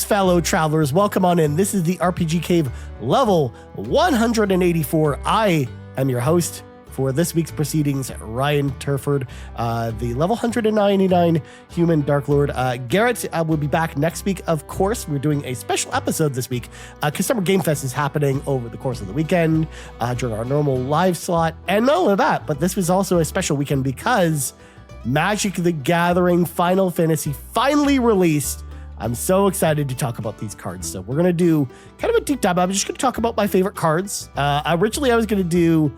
fellow travelers. Welcome on in. This is the RPG Cave level 184. I am your host for this week's proceedings, Ryan Turford, the level 199 human Dark Lord. Garrett will be back next week, of course. We're doing a special episode this week because Summer Game Fest is happening over the course of the weekend during our normal live slot. And not only that, but this was also a special weekend because Magic the Gathering Final Fantasy finally released. I'm so excited to talk about these cards. So we're going to do kind of a deep dive. I'm just going to talk about my favorite cards. Originally, I was going to do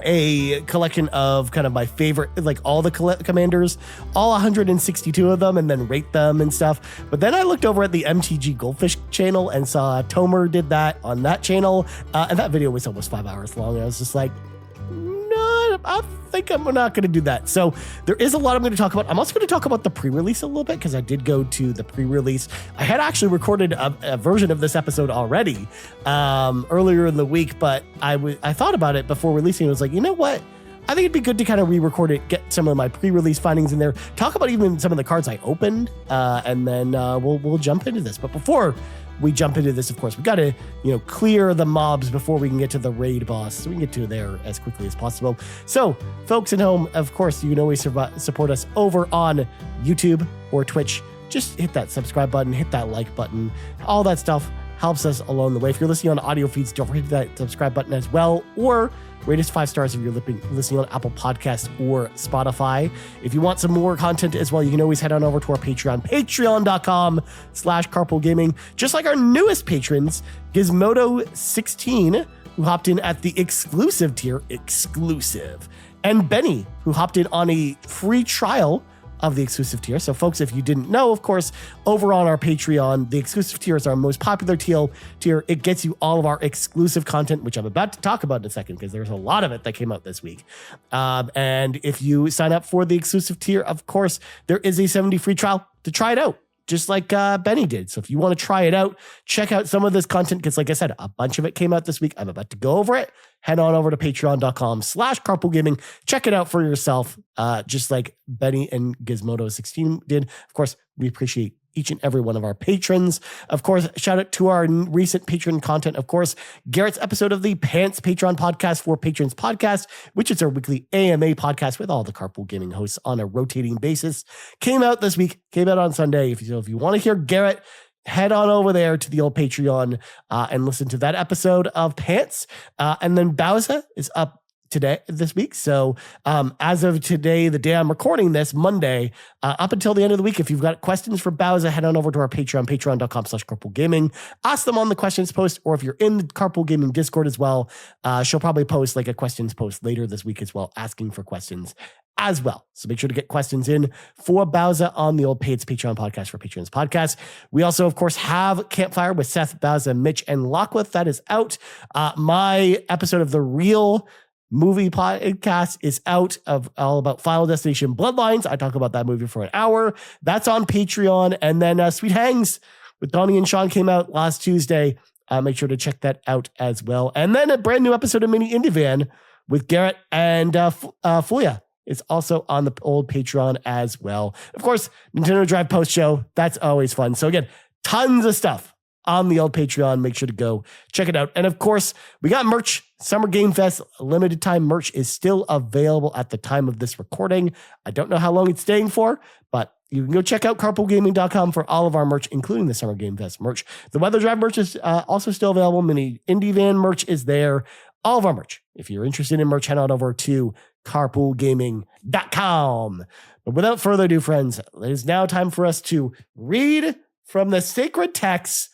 a collection of kind of my favorite, like all the commanders, all 162 of them, and then rate them and stuff. But then I looked over at the MTG Goldfish channel and saw Tomer did that on that channel. And that video was almost 5 hours long. I was just like, no, I think I'm not going to do that. So there is a lot I'm going to talk about. I'm also going to talk about the pre-release a little bit because I did go to the pre-release. I had actually recorded a version of this episode already earlier in the week, but I thought about it before releasing it. I was like, you know what? I think it'd be good to kind of re-record it, get some of my pre-release findings in there, talk about even some of the cards I opened, and then we'll jump into this. But before we jump into this, of course, we got to, clear the mobs before we can get to the raid boss, so we can get to there as quickly as possible. So, folks at home, of course, you can always support us over on YouTube or Twitch. Just hit that subscribe button, hit that like button. All that stuff helps us along the way. If you're listening on audio feeds, don't forget that subscribe button as well, or rate us 5 stars if you're listening on Apple Podcasts or Spotify. If you want some more content as well, you can always head on over to our Patreon, patreon.com/carpoolgaming. Just like our newest patrons, Gizmodo16, who hopped in at the exclusive tier, and Benny, who hopped in on a free trial of the exclusive tier. So folks, if you didn't know, of course, over on our Patreon, the exclusive tier is our most popular tier. It gets you all of our exclusive content, which I'm about to talk about in a second because there's a lot of it that came out this week. And if you sign up for the exclusive tier, of course, there is a 70 free trial to try it out, just like Benny did. So if you want to try it out, check out some of this content because, like I said, a bunch of it came out this week. I'm about to go over it. Head on over to patreon.com/carpoolgaming. Check it out for yourself, just like Benny and Gizmodo16 did. Of course, we appreciate each and every one of our patrons. Of course, shout out to our recent patron content. Of course, Garrett's episode of the Pants Patreon podcast for Patrons podcast, which is our weekly AMA podcast with all the Carpool Gaming hosts on a rotating basis, came out this week, came out on Sunday. If you want to hear Garrett, head on over there to the old Patreon and listen to that episode of Pants. And then Bowser is up this week. So as of today, the day I'm recording this, Monday, up until the end of the week, if you've got questions for Bowser, head on over to our Patreon, patreon.com/carpoolgaming. Ask them on the questions post, or if you're in the Carpool Gaming Discord as well, she'll probably post like a questions post later this week as well, asking for questions as well. So make sure to get questions in for Bowser on the old Pants Patreon podcast for Patrons podcast. We also, of course, have Campfire with Seth, Bowser, Mitch, and Lockwood. That is out. My episode of the Real Movie podcast is out of all about Final Destination Bloodlines. I talk about that movie for an hour. That's on Patreon. And then Sweet Hangs with Donnie and Sean came out last Tuesday. Make sure to check that out as well. And then a brand new episode of Mini Indie Van with Garrett and Fuya. It's also on the old Patreon as well. Of course, Nintendo Drive post show. That's always fun. So again, tons of stuff on the old Patreon. Make sure to go check it out. And of course, we got merch. Summer Game Fest limited time merch is still available at the time of this recording. I don't know how long it's staying for, but you can go check out carpoolgaming.com for all of our merch, including the Summer Game Fest merch. The Weather Drive merch is also still available. Mini Indie Van merch is there. All of our merch. If you're interested in merch, head on over to carpoolgaming.com. But without further ado, friends, it is now time for us to read from the sacred texts.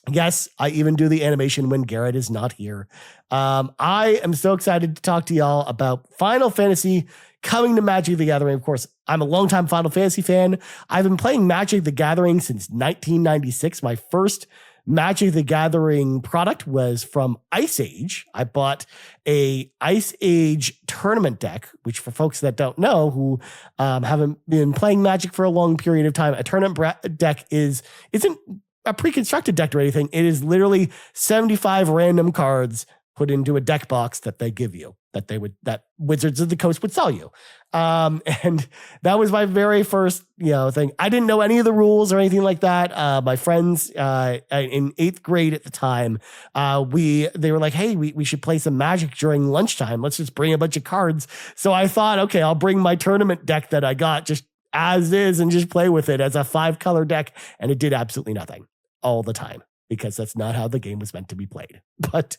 Yes, I even do the animation when Garrett is not here. I am so excited to talk to y'all about Final Fantasy coming to Magic the Gathering. Of course, I'm a longtime Final Fantasy fan. I've been playing Magic the Gathering since 1996. My first Magic the Gathering product was from Ice Age. I bought a Ice Age tournament deck, which for folks that don't know, who haven't been playing Magic for a long period of time, a tournament deck isn't a pre-constructed deck or anything. It is literally 75 random cards put into a deck box that they give you. that Wizards of the Coast would sell you. And that was my very first, thing. I didn't know any of the rules or anything like that. My friends in 8th grade at the time, they were like, hey, we should play some Magic during lunchtime. Let's just bring a bunch of cards. So I thought, okay, I'll bring my tournament deck that I got just as is and just play with it as a 5-color deck. And it did absolutely nothing all the time, because that's not how the game was meant to be played. But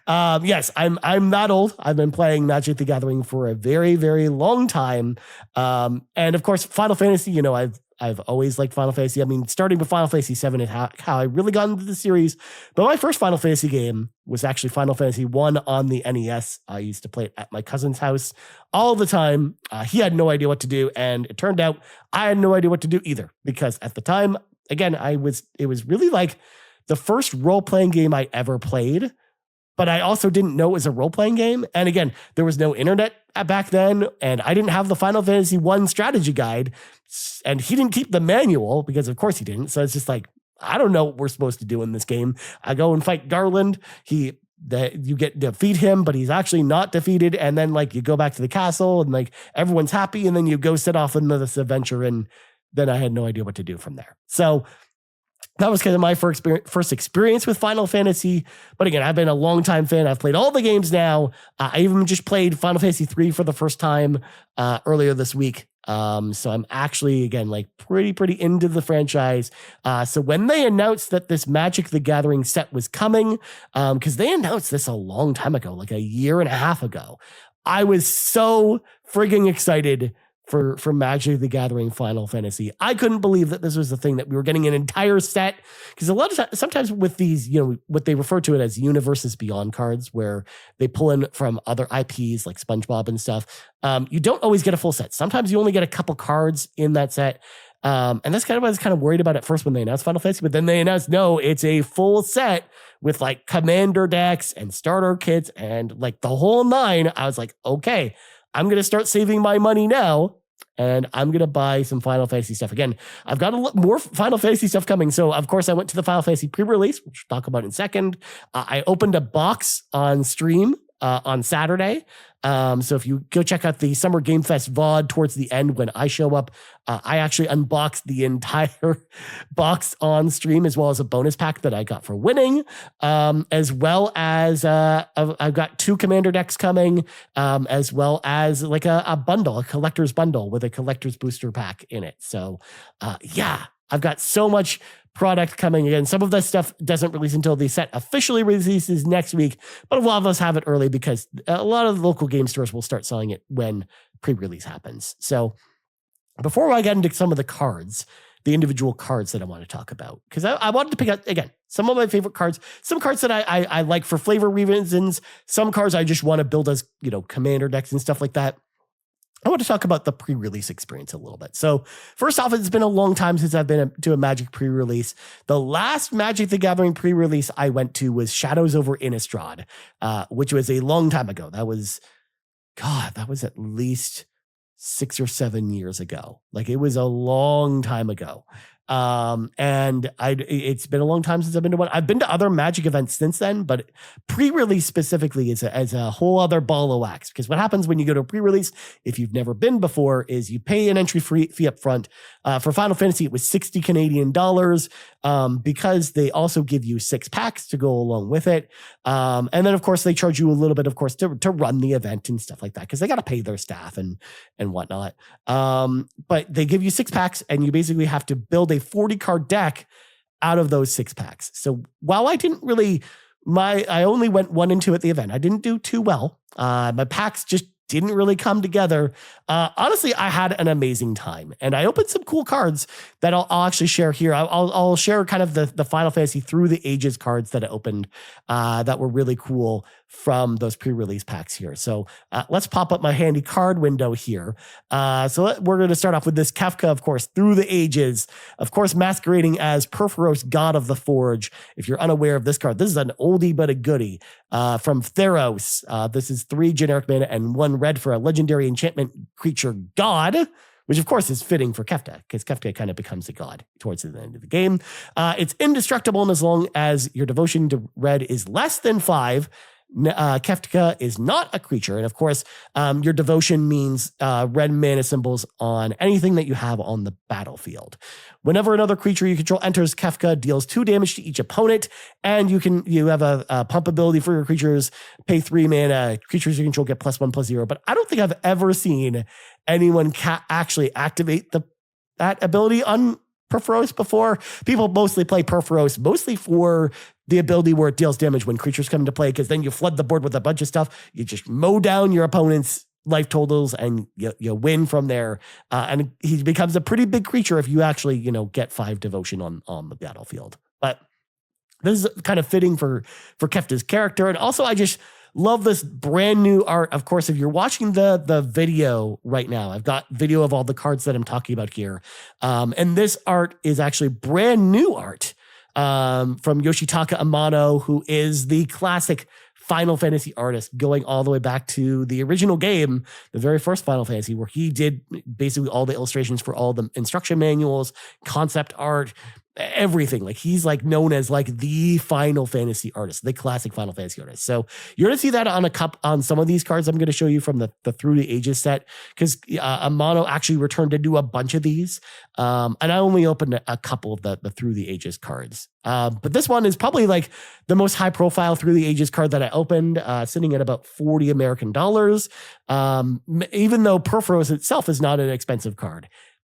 yes, I'm that old. I've been playing Magic the Gathering for a very, very long time. And of course, Final Fantasy, I've always liked Final Fantasy. I mean, starting with Final Fantasy VII is how I really got into the series. But my first Final Fantasy game was actually Final Fantasy I on the NES. I used to play it at my cousin's house all the time. He had no idea what to do. And it turned out I had no idea what to do either. Because at the time, again, it was really like the first role-playing game I ever played, but I also didn't know it was a role-playing game. And again, there was no internet back then, and I didn't have the Final Fantasy I strategy guide, and he didn't keep the manual, because of course he didn't. So it's just like, I don't know what we're supposed to do in this game. I go and fight Garland. You get defeat him, but he's actually not defeated. And then you go back to the castle and everyone's happy, and then you go set off into this adventure, and then I had no idea what to do from there. So that was kind of my first experience with Final Fantasy. But again, I've been a longtime fan. I've played all the games now. I even just played Final Fantasy III for the first time earlier this week. So I'm actually, again, pretty into the franchise. So when they announced that this Magic the Gathering set was coming, because they announced this a long time ago, like a year and a half ago, I was so frigging excited for Magic the Gathering Final Fantasy. I couldn't believe that this was the thing, that we were getting an entire set, because a lot of times, sometimes with these, what they refer to it as Universes Beyond cards, where they pull in from other IPs like SpongeBob and stuff, you don't always get a full set. Sometimes you only get a couple cards in that set. And that's kind of what I was kind of worried about at first when they announced Final Fantasy, but then they announced, no, it's a full set with commander decks and starter kits and the whole nine. I was like, okay, I'm going to start saving my money now, and I'm going to buy some Final Fantasy stuff. Again, I've got a lot more Final Fantasy stuff coming. So, of course, I went to the Final Fantasy pre-release, which we'll talk about in a second. I opened a box on stream on Saturday. So if you go check out the Summer Game Fest VOD towards the end when I show up, I actually unboxed the entire box on stream, as well as a bonus pack that I got for winning, as well as I've got 2 commander decks coming, as well as a bundle, a collector's bundle with a collector's booster pack in it. So yeah, I've got so much product coming in. Some of this stuff doesn't release until the set officially releases next week, but a lot of us have it early because a lot of the local game stores will start selling it when pre-release happens. So before I get into some of the cards, the individual cards that I want to talk about, because I wanted to pick out, again, some of my favorite cards, some cards that I like for flavor reasons, some cards I just want to build as, commander decks and stuff like that. I want to talk about the pre-release experience a little bit. So first off, it's been a long time since I've been to a Magic pre-release. The last Magic the Gathering pre-release I went to was Shadows over Innistrad, which was a long time ago. That was at least 6 or 7 years ago. It was a long time ago. And it's been a long time since I've been to one. I've been to other Magic events since then, but pre-release specifically is a whole other ball of wax, because what happens when you go to a pre-release, if you've never been before, is you pay an entry fee up front. For Final Fantasy, it was 60 Canadian dollars, because they also give you 6 packs to go along with it. And then of course they charge you a little bit, of course, to run the event and stuff like that, because they got to pay their staff and whatnot. But they give you 6 packs, and you basically have to build a 40 card deck out of those 6 packs. So while I didn't really, I only went 1 and 2 at the event. I didn't do too well. My packs just didn't really come together. Honestly, I had an amazing time, and I opened some cool cards that I'll actually share here. I'll share kind of the Final Fantasy Through the Ages cards that I opened that were really cool from those pre-release packs here. So let's pop up my handy card window here. We're going to start off with this Kefka, of course, Through the Ages, of course, masquerading as Perforos, God of the Forge. If you're unaware of this card, this is an oldie but a goodie from Theros. This is 3 generic mana and 1 red for a legendary enchantment creature god, which of course is fitting for Kefka, because Kefka kind of becomes a god towards the end of the game. It's indestructible, and as long as your devotion to red is less than 5, Kefka is not a creature. And of course, your devotion means red mana symbols on anything that you have on the battlefield. Whenever another creature you control enters, Kefka deals 2 damage to each opponent, and you have a pump ability for your creatures, pay 3 mana, creatures you control get +1/+0. But I don't think I've ever seen anyone actually activate that ability on Purphoros before. People mostly play Purphoros mostly for the ability where it deals damage when creatures come into play, because then you flood the board with a bunch of stuff. You just mow down your opponent's life totals and you win from there. And he becomes a pretty big creature if you actually, get 5 devotion on the battlefield. But this is kind of fitting for Kefka's character. And also, I just love this brand new art. Of course, if you're watching the video right now, I've got video of all the cards that I'm talking about here. And this art is actually brand new art from Yoshitaka Amano, who is the classic Final Fantasy artist, going all the way back to the original game, the very first Final Fantasy, where he did basically all the illustrations for all the instruction manuals, concept art, everything. Like, he's known as the Final Fantasy artist, the classic Final Fantasy artist. So you're gonna see that on some of these cards I'm gonna show you from the Through the Ages set, because Amano actually returned to do a bunch of these, and I only opened a couple of the Through the Ages cards. But this one is probably the most high profile Through the Ages card that I opened, sitting at about $40 American. Even though Purphoros itself is not an expensive card,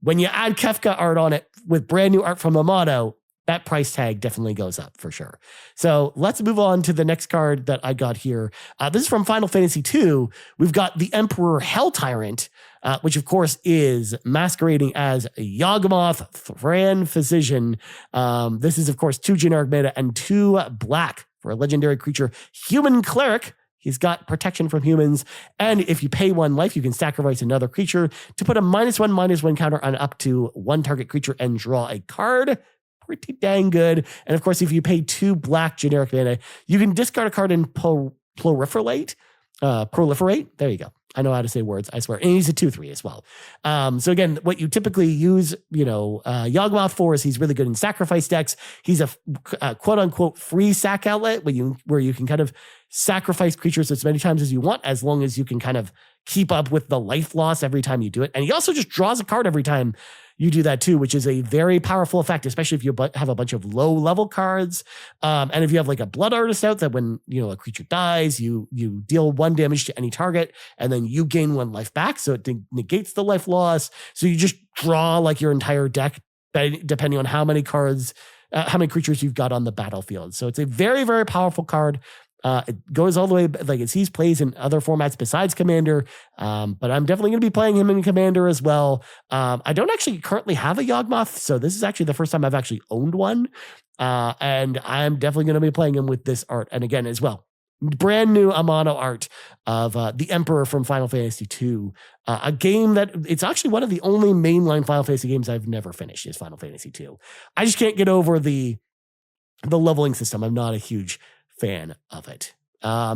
when you add Kefka art on it with brand new art from Amano, that price tag definitely goes up for sure. So let's move on to the next card that I got here. This is from Final Fantasy II. We've got the Emperor Hell Tyrant, which of course is masquerading as Yawgmoth Thran Physician. This is of course 2 generic mana and 2 black for a legendary creature, Human Cleric. He's got protection from humans, and if you pay 1 life, you can sacrifice another creature to put a -1/-1 counter on up to 1 target creature and draw a card. Pretty dang good. And of course, if you pay 2 black generic mana, you can discard a card and proliferate. There you go. I know how to say words, I swear. And he's a 2/3 as well. So again, what you typically use, Yawgmoth for is he's really good in sacrifice decks. He's a quote unquote free sack outlet where you can kind of sacrifice creatures as many times as you want, as long as you can kind of keep up with the life loss every time you do it. And he also just draws a card every time you do that too, which is a very powerful effect, especially if you have a bunch of low level cards. And if you have a Blood Artist out, that when, a creature dies, you deal 1 damage to any target, and then you gain 1 life back. So it negates the life loss. So you just draw your entire deck, depending on how many cards, how many creatures you've got on the battlefield. So it's a very, very powerful card. It goes all the way, it sees plays in other formats besides Commander, but I'm definitely going to be playing him in Commander as well. I don't actually currently have a Yawgmoth, so this is actually the first time I've actually owned one, and I'm definitely going to be playing him with this art. And again, as well, brand new Amano art of the Emperor from Final Fantasy II, a game that it's actually one of the only mainline Final Fantasy games I've never finished is Final Fantasy II. I just can't get over the leveling system. I'm not a huge fan of it.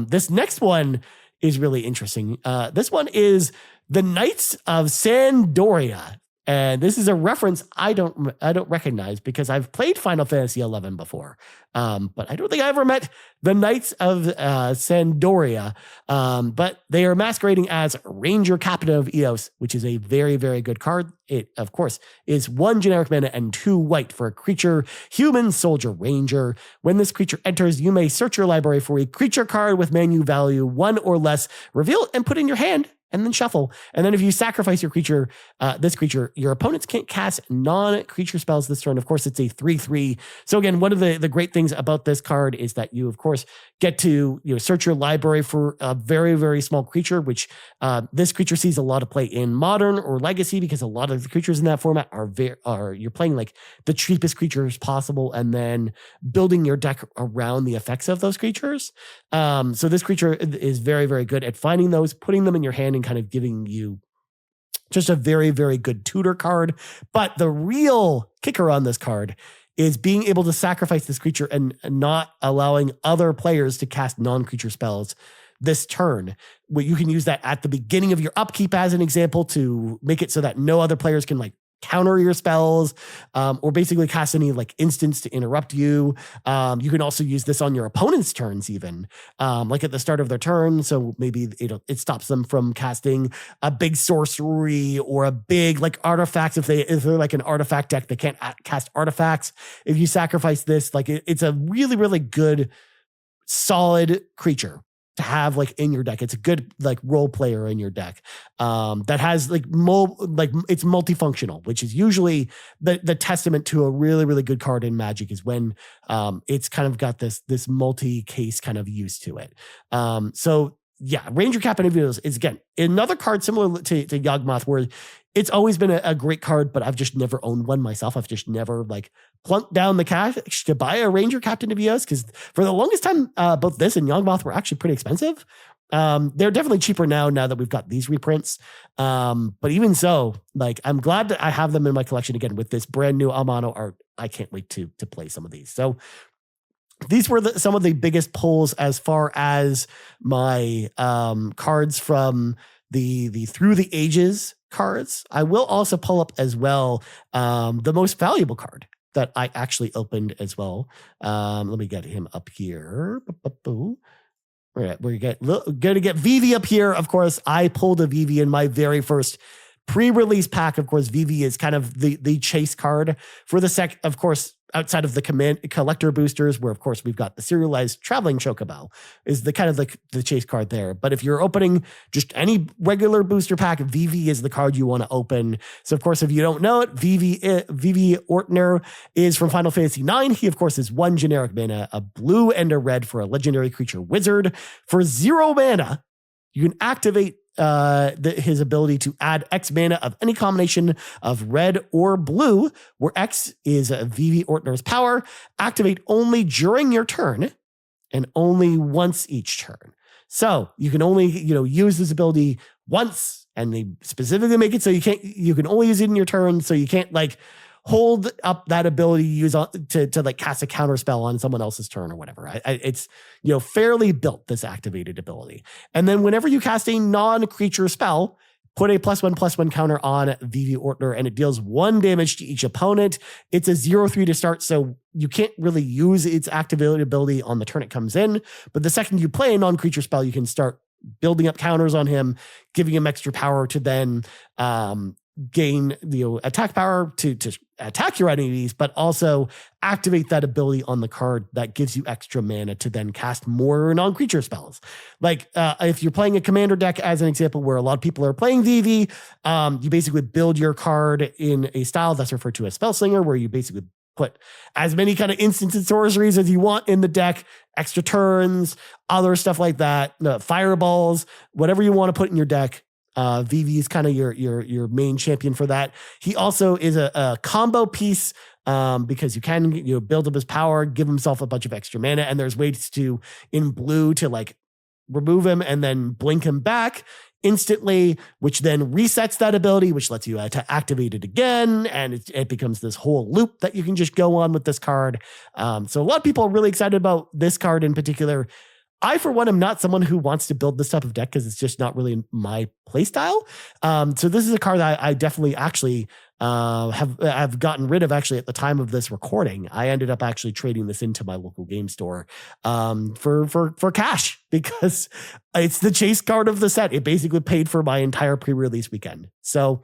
This next one is really interesting. This one is the Knights of Sandoria, and this is a reference I don't recognize because I've played Final Fantasy XI before, but I don't think I ever met the Knights of Sandoria. But they are masquerading as Ranger Captain of Eos, which is a very, very good card. It, of course, is 1 generic mana and 2 white for a creature, Human Soldier Ranger. When this creature enters, you may search your library for a creature card with mana value 1 or less, reveal it and put in your hand, and then shuffle. And then if you sacrifice your creature, this creature, your opponents can't cast non-creature spells this turn. Of course, it's a 3/3. So again, one of the great things about this card is that you, of course, get to search your library for a very, very small creature, which this creature sees a lot of play in Modern or Legacy, because a lot of the creatures in that format are you're playing the cheapest creatures possible and then building your deck around the effects of those creatures. So this creature is very, very good at finding those, putting them in your hand, and kind of giving you just a very, very good tutor card. But the real kicker on this card is being able to sacrifice this creature and not allowing other players to cast non-creature spells this turn. Where you can use that at the beginning of your upkeep as an example to make it so that no other players can counter your spells, or basically cast any like instants to interrupt you. You can also use this on your opponent's turns, even like at the start of their turn. So maybe it stops them from casting a big sorcery or a big like artifacts. If they're like an artifact deck, they can't cast artifacts. If you sacrifice this, like it's a really, really good, solid creature to have like in your deck. It's a good like role player in your deck that has like it's multifunctional, which is usually the testament to a really, really good card in Magic, is when it's kind of got this multi-case kind of use to it. So yeah, Ranger Captain is again another card similar to Yawgmoth, where it's always been a great card, but I've just never owned one myself. I've just never like plunked down the cash to buy a Ranger Captain of Eos, because for the longest time, both this and Yawgmoth were actually pretty expensive. They're definitely cheaper now that we've got these reprints. But even so, like I'm glad that I have them in my collection again with this brand new Amano art. I can't wait to play some of these. So these were some of the biggest pulls as far as my cards from the Through the Ages cards. I will also pull up as well the most valuable card that I actually opened as well. Let me get him up here. We're going to get Vivi up here. Of course, I pulled a Vivi in my very first pre-release pack. Of course, Vivi is kind of the chase card for the sec. Of course, outside of the collector boosters, where of course we've got the serialized traveling chocobo, is the kind of the chase card there. But if you're opening just any regular booster pack, Vivi is the card you want to open. So of course, if you don't know it, Vivi Ortner is from Final Fantasy IX. He of course is 1 generic mana, a blue and a red for a legendary creature wizard. For 0 mana, you can activate his ability to add X mana of any combination of red or blue, where X is Vivi Ortner's power. Activate only during your turn and only once each turn. So you can only use this ability once, and they specifically make it so you can only use it in your turn, so you can't like hold up that ability to like cast a counter spell on someone else's turn or whatever. It's fairly built, this activated ability. And then whenever you cast a non-creature spell, put a +1/+1 counter on Vivi Ortner, and it deals 1 damage to each opponent. It's a 0/3 to start, so you can't really use its activated ability on the turn it comes in. But the second you play a non-creature spell, you can start building up counters on him, giving him extra power to then gain attack power to attack your enemies, but also activate that ability on the card that gives you extra mana to then cast more non-creature spells. Like if you're playing a commander deck, as an example, where a lot of people are playing Vivi, you basically build your card in a style that's referred to as Spellslinger, where you basically put as many kind of instants and sorceries as you want in the deck, extra turns, other stuff like that, fireballs, whatever you want to put in your deck. Vivi is kind of your main champion for that. He also is a combo piece because you can build up his power, give himself a bunch of extra mana, and there's ways to, in blue, to like remove him and then blink him back instantly, which then resets that ability, which lets you to activate it again, and it becomes this whole loop that you can just go on with this card. So a lot of people are really excited about this card in particular. I, for one, am not someone who wants to build this type of deck because it's just not really my play style. So this is a card that I definitely actually have gotten rid of actually at the time of this recording. I ended up actually trading this into my local game store for cash, because it's the chase card of the set. It basically paid for my entire pre-release weekend. So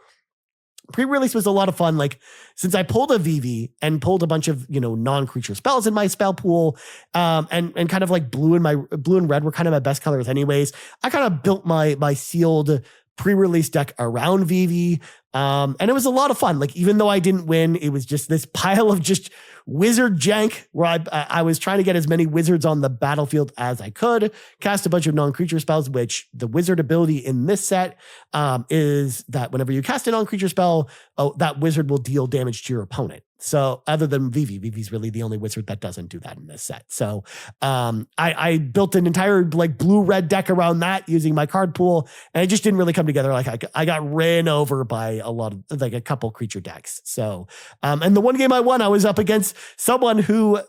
pre-release was a lot of fun. Like, since I pulled a Vivi and pulled a bunch of, non-creature spells in my spell pool, and kind of like blue and red were kind of my best colors anyways, I kind of built my sealed pre-release deck around Vivi. And it was a lot of fun. Like, even though I didn't win, it was just this pile of just wizard jank where I was trying to get as many wizards on the battlefield as I could, cast a bunch of non-creature spells, which the wizard ability in this set is that whenever you cast a non-creature spell, that wizard will deal damage to your opponent. So other than Vivi's really the only wizard that doesn't do that in this set. So I built an entire like blue-red deck around that using my card pool, and it just didn't really come together. Like I got ran over by a couple creature decks. So and the one game I won, I was up against someone who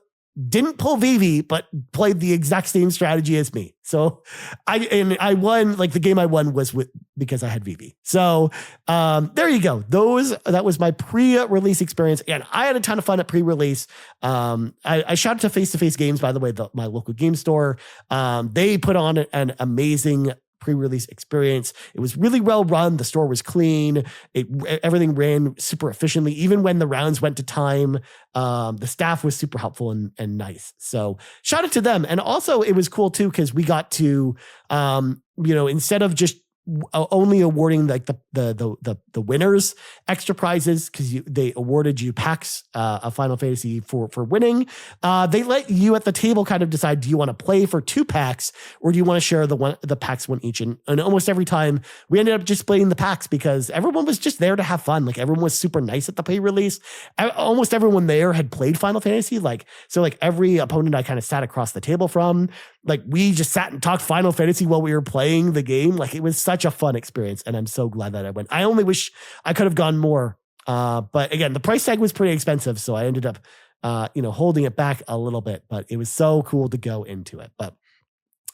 didn't pull Vivi, but played the exact same strategy as me. So I won, like the game I won was because I had Vivi. So there you go. That was my pre-release experience. And I had a ton of fun at pre-release. I shout out to Face-to-Face Games, by the way, my local game store. They put on an amazing pre-release experience. It was really well run. The store was clean. Everything ran super efficiently. Even when the rounds went to time, the staff was super helpful and nice. So shout out to them. And also it was cool too, because we got to, instead of just only awarding like the winners extra prizes, because they awarded you packs of Final Fantasy for winning. They let you at the table kind of decide, do you want to play for 2 packs or do you want to share the packs one each? And almost every time we ended up just playing the packs because everyone was just there to have fun. Like everyone was super nice at the pre-release. Almost everyone there had played Final Fantasy. So every opponent I kind of sat across the table from, like we just sat and talked Final Fantasy while we were playing the game. Like it was such a fun experience, and I'm so glad that I went. I only wish I could have gone more, but again, the price tag was pretty expensive, so I ended up, holding it back a little bit. But it was so cool to go into it. But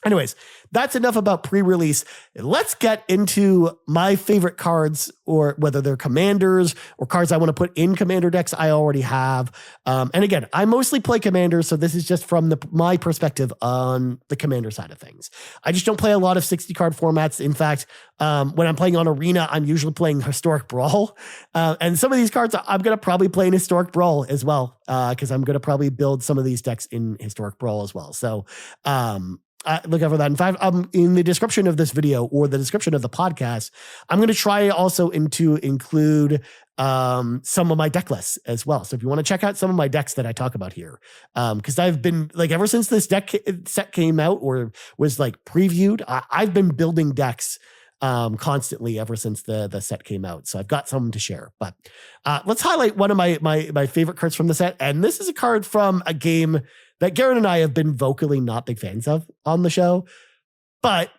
anyways, that's enough about pre-release. Let's get into my favorite cards, or whether they're commanders or cards I want to put in commander decks I already have. And again, I mostly play commanders, so this is just from my perspective on the commander side of things. I just don't play a lot of 60 card formats. In fact, when I'm playing on Arena, I'm usually playing Historic Brawl. And some of these cards, I'm going to probably play in Historic Brawl as well, because I'm going to probably build some of these decks in Historic Brawl as well. So, look out for that. In fact, in the description of this video or the description of the podcast, I'm going to try also to include some of my deck lists as well. So if you want to check out some of my decks that I talk about here, because I've been ever since this deck set came out or was previewed, I've been building decks constantly ever since the set came out. So I've got something to share. But let's highlight one of my favorite cards from the set. And this is a card from a game that Garrett and I have been vocally not big fans of on the show. But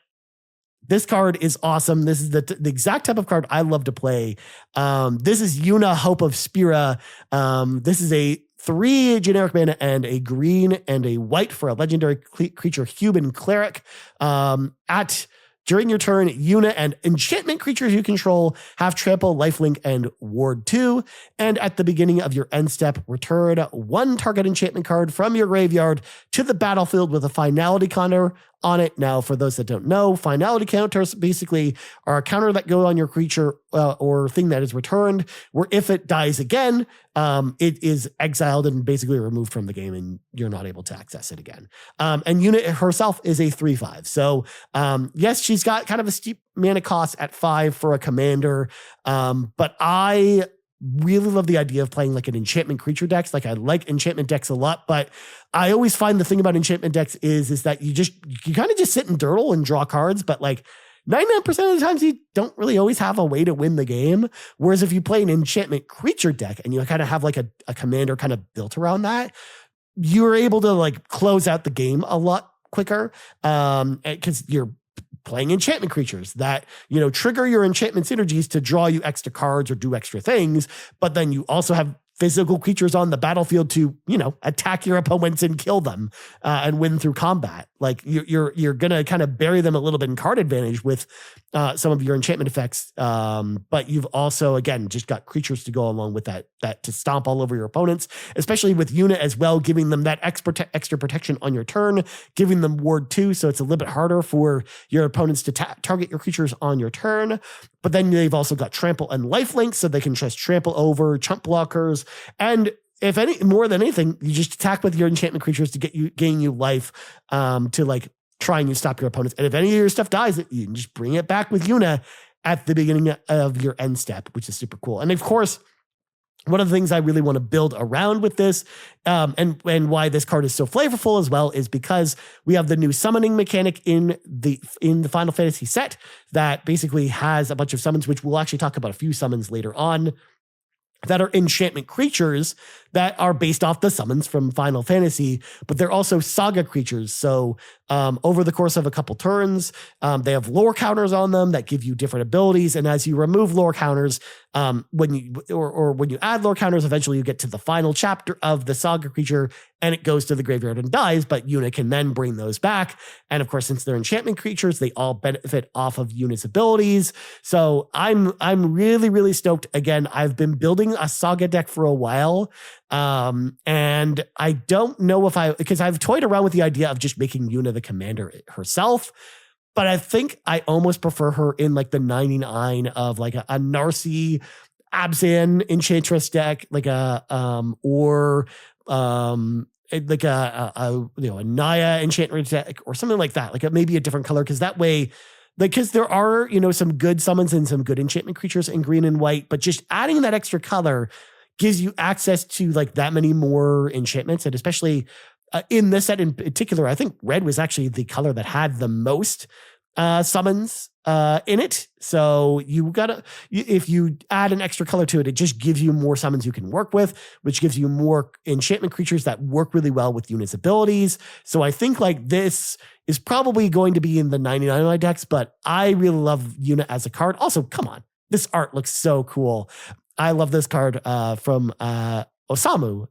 this card is awesome. This is the exact type of card I love to play. This is Yuna, Hope of Spira. This is a 3 generic mana and a green and a white for a legendary creature human cleric. During your turn, Yuna and enchantment creatures you control have trample, lifelink, and ward 2. And at the beginning of your end step, return 1 target enchantment card from your graveyard to the battlefield with a finality counter on it. Now, for those that don't know, finality counters basically are a counter that go on your creature or thing that is returned, where if it dies again, it is exiled and basically removed from the game and you're not able to access it again. And Yuna herself is a 3/5. So yes, she's got kind of a steep mana cost at 5 for a commander, but I really love the idea of playing an enchantment creature decks. I like enchantment decks a lot, but I always find the thing about enchantment decks is that you kind of just sit and durdle and draw cards, but 99% of the times you don't really always have a way to win the game. Whereas if you play an enchantment creature deck and you kind of have a commander kind of built around that, you're able to close out the game a lot quicker, because you're playing enchantment creatures that, trigger your enchantment synergies to draw you extra cards or do extra things. But then you also have physical creatures on the battlefield to, attack your opponents and kill them and win through combat. You're going to kind of bury them a little bit in card advantage with some of your enchantment effects. But you've also, again, just got creatures to go along with that to stomp all over your opponents, especially with Yuna as well, giving them that extra protection on your turn, giving them ward 2. So it's a little bit harder for your opponents to target your creatures on your turn. But then they've also got trample and lifelink, so they can just trample over chump blockers. And if more than anything, you just attack with your enchantment creatures to gain you life, to try and stop your opponents. And if any of your stuff dies, you can just bring it back with Yuna at the beginning of your end step, which is super cool. And of course, one of the things I really want to build around with this, and why this card is so flavorful as well, is because we have the new summoning mechanic in the Final Fantasy set that basically has a bunch of summons, which we'll actually talk about a few summons later on, that are enchantment creatures that are based off the summons from Final Fantasy, but they're also saga creatures. So over the course of a couple turns, they have lore counters on them that give you different abilities. And as you remove lore counters, when you add lore counters, eventually you get to the final chapter of the saga creature and it goes to the graveyard and dies, but Yuna can then bring those back. And of course, since they're enchantment creatures, they all benefit off of Yuna's abilities. So I'm really, really stoked. Again, I've been building a saga deck for a while. And I don't know because I've toyed around with the idea of just making Yuna the commander herself. But I think I almost prefer her in like the 99 of like a Narcy Abzan Enchantress deck, like a Naya Enchantress deck or something like that, like maybe a different color, because that way, because there are, some good summons and some good enchantment creatures in green and white, but just adding that extra color gives you access to like that many more enchantments, and especially in this set in particular, I think red was actually the color that had the most summons in it. So if you add an extra color to it, it just gives you more summons you can work with, which gives you more enchantment creatures that work really well with Yuna's abilities. So I think like this is probably going to be in the 99 of my decks, but I really love Yuna as a card. Also, come on, this art looks so cool. I love this card from Osamu,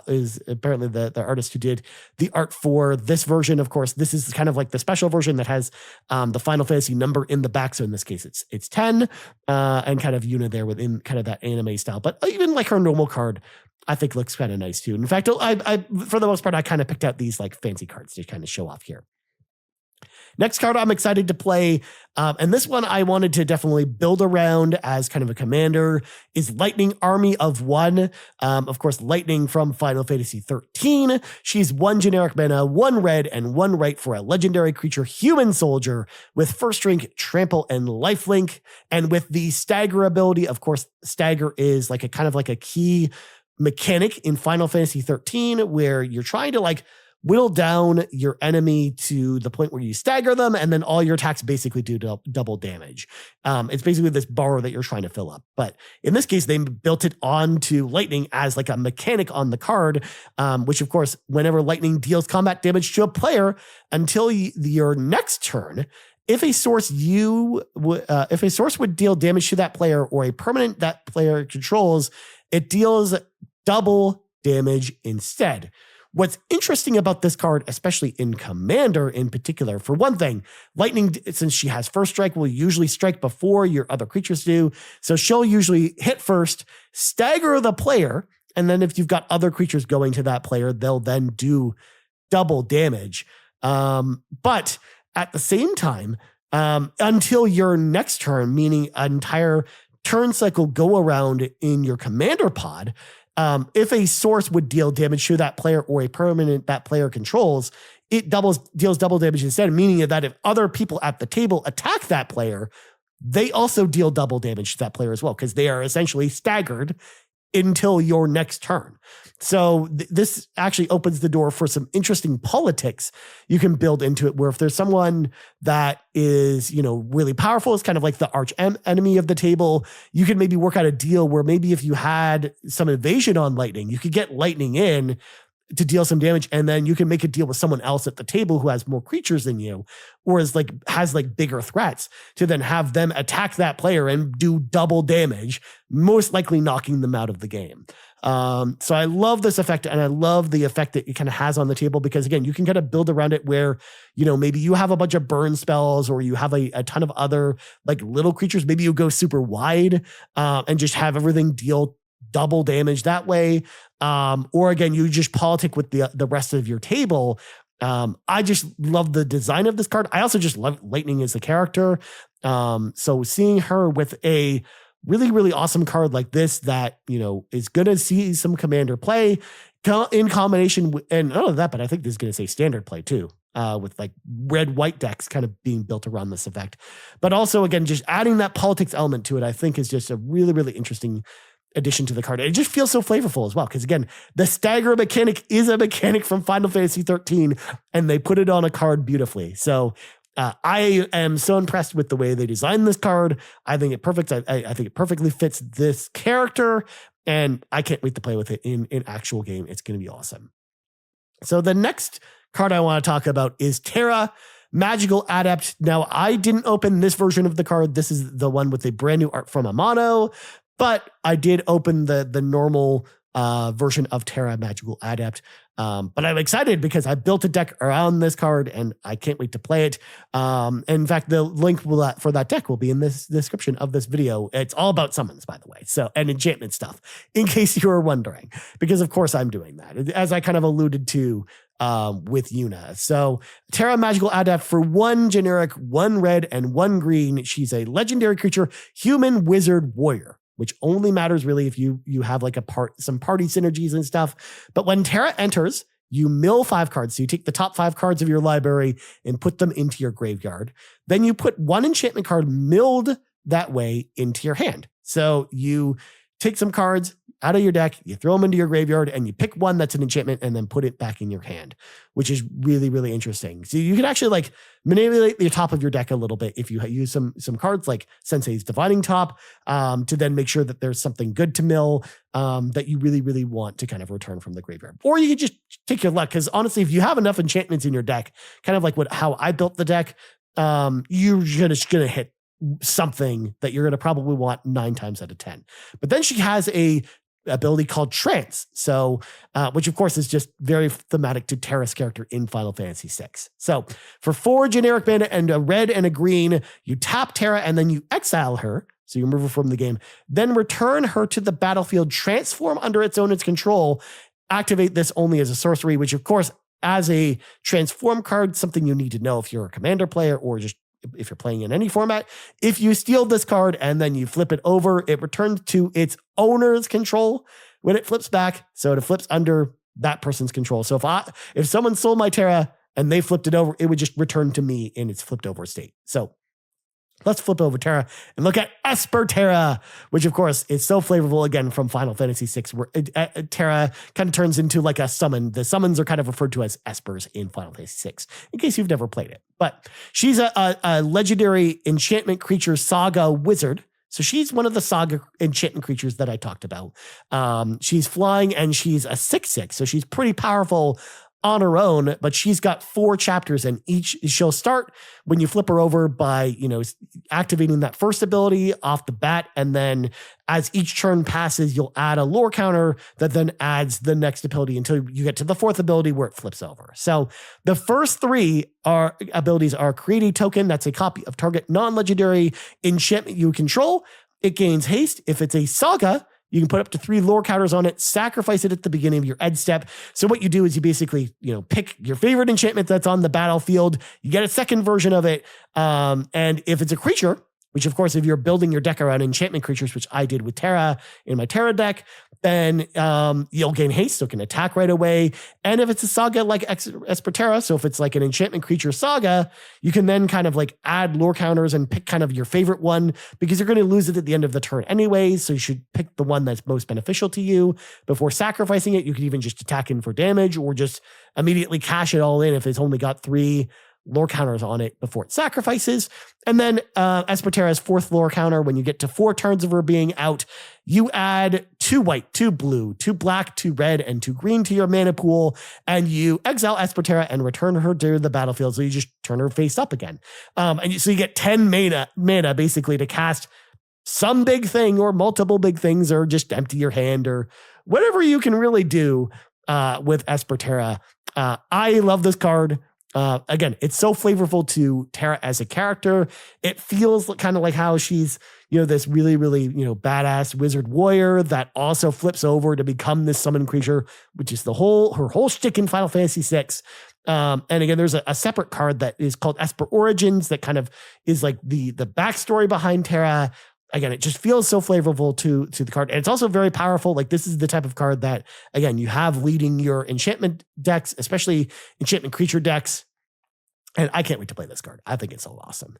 is apparently the artist who did the art for this version. Of course, this is kind of like the special version that has the Final Fantasy number in the back. So in this case, it's 10, and kind of Yuna there within kind of that anime style. But even like her normal card, I think looks kind of nice too. In fact, I for the most part, I kind of picked out these like fancy cards to kind of show off here. Next card I'm excited to play, and this one I wanted to definitely build around as kind of a commander, is Lightning Army of One. Of course, Lightning from Final Fantasy 13. She's 1 generic mana, 1 red, and 1 white for a legendary creature human soldier with first rank, trample, and lifelink. And with the stagger ability, of course, stagger is like a kind of like a key mechanic in Final Fantasy 13 where you're trying to like whittle down your enemy to the point where you stagger them, and then all your attacks basically do double damage. It's basically this bar that you're trying to fill up. But in this case, they built it onto Lightning as like a mechanic on the card, which of course, whenever Lightning deals combat damage to a player until your next turn, if a source would deal damage to that player or a permanent that player controls, it deals double damage instead. What's interesting about this card, especially in Commander in particular, for one thing, Lightning, since she has first strike, will usually strike before your other creatures do. So she'll usually hit first, stagger the player, and then if you've got other creatures going to that player, they'll then do double damage. But at the same time, until your next turn, meaning an entire turn cycle go around in your Commander pod, if a source would deal damage to that player or a permanent that player controls, it deals double damage instead, meaning that if other people at the table attack that player, they also deal double damage to that player as well, because they are essentially staggered until your next turn. So this actually opens the door for some interesting politics you can build into it, where if there's someone that is, really powerful, it's kind of like the arch enemy of the table, you can maybe work out a deal where maybe if you had some evasion on Lightning, you could get Lightning in to deal some damage, and then you can make a deal with someone else at the table who has more creatures than you, or has bigger threats, to then have them attack that player and do double damage, most likely knocking them out of the game. So I love this effect, and I love the effect that it kind of has on the table, because again, you can kind of build around it where, maybe you have a bunch of burn spells, or you have a ton of other like little creatures. Maybe you go super wide and just have everything deal double damage that way. Or again, you just politic with the rest of your table. I just love the design of this card. I also just love Lightning as a character. So seeing her with a really, really awesome card like this that, is going to see some Commander play in combination with, and not only that, but I think this is going to say standard play too, with like red-white decks kind of being built around this effect. But also, again, just adding that politics element to it, I think is just a really, really interesting addition to the card. It just feels so flavorful as well, because again, the stagger mechanic is a mechanic from Final Fantasy 13, and they put it on a card beautifully. So I am so impressed with the way they designed this card. I think it perfect. I think it perfectly fits this character, and I can't wait to play with it in actual game. It's going to be awesome. So the next card I want to talk about is Terra, Magical Adept. Now, I didn't open this version of the card. This is the one with a brand new art from Amano. But I did open the normal version of Terra Magical Adept. But I'm excited because I built a deck around this card and I can't wait to play it. In fact, the link for that deck will be in this description of this video. It's all about summons, by the way, and enchantment stuff, in case you were wondering, because of course I'm doing that, as I kind of alluded to with Yuna. So Terra Magical Adept for 1 generic, 1 red, and 1 green. She's a legendary creature, human wizard warrior, which only matters really if you have like some party synergies and stuff. But when Terra enters, you mill 5 cards. So you take the top 5 cards of your library and put them into your graveyard. Then you put 1 enchantment card milled that way into your hand. So you take some cards out of your deck, you throw them into your graveyard, and you pick one that's an enchantment and then put it back in your hand, which is really, really interesting. So you can actually like manipulate the top of your deck a little bit if you use some cards like Sensei's Dividing Top to then make sure that there's something good to mill that you really, really want to kind of return from the graveyard. Or you could just take your luck, because honestly, if you have enough enchantments in your deck, kind of like how I built the deck, you're just going to hit something that you're going to probably want 9 times out of 10. But then she has a ability called Trance, so which of course is just very thematic to Terra's character in Final Fantasy VI. So for 4 generic mana and a red and a green, you tap Terra and then you exile her, so you remove her from the game, then return her to the battlefield, transform under its control, activate this only as a sorcery, which of course as a transform card, something you need to know if you're a commander player or just if you're playing in any format. If you steal this card and then you flip it over, it returns to its owner's control when it flips back. So it flips under that person's control. So if someone stole my Terra and they flipped it over, it would just return to me in its flipped over state. So let's flip over Terra and look at Esper Terra, which of course is so flavorful again from Final Fantasy VI, where Terra kind of turns into like a summon. The summons are kind of referred to as Espers in Final Fantasy VI, in case you've never played it. But she's a legendary enchantment creature saga wizard. So she's one of the saga enchantment creatures that I talked about. She's flying and she's a 6/6, so she's pretty powerful on her own, but she's got 4 chapters, and she'll start when you flip her over by, activating that first ability off the bat. And then as each turn passes, you'll add a lore counter that then adds the next ability until you get to the 4th ability where it flips over. So the first 3 abilities are create a token that's a copy of target non-legendary enchantment you control. It gains haste. If it's a saga, you can put up to 3 lore counters on it, sacrifice it at the beginning of your end step. So what you do is you basically, pick your favorite enchantment that's on the battlefield. You get a second version of it. And if it's a creature, which of course, if you're building your deck around enchantment creatures, which I did with Terra in my Terra deck, then you'll gain haste, so it can attack right away. And if it's a saga like Esper Terra, so if it's like an enchantment creature saga, you can then kind of like add lore counters and pick kind of your favorite one, because you're going to lose it at the end of the turn anyways. So you should pick the one that's most beneficial to you before sacrificing it. You could even just attack in for damage or just immediately cash it all in if it's only got 3 lore counters on it before it sacrifices. And then Esper Terra's 4th lore counter, when you get to 4 turns of her being out, you add 2 white, 2 blue, 2 black, 2 red, and 2 green to your mana pool, and you exile Esper Terra and return her to the battlefield. So you just turn her face up again. So you get 10 mana basically to cast some big thing or multiple big things, or just empty your hand, or whatever you can really do with Esper Terra. I love this card. Again, it's so flavorful to Terra as a character. It feels kind of like how she's, this really, really, badass wizard warrior that also flips over to become this summon creature, which is her whole shtick in Final Fantasy VI. And again, there's a separate card that is called Esper Origins that kind of is like the backstory behind Terra. Again, it just feels so flavorful to the card. And it's also very powerful. Like, this is the type of card that, again, you have leading your enchantment decks, especially enchantment creature decks. And I can't wait to play this card. I think it's so awesome.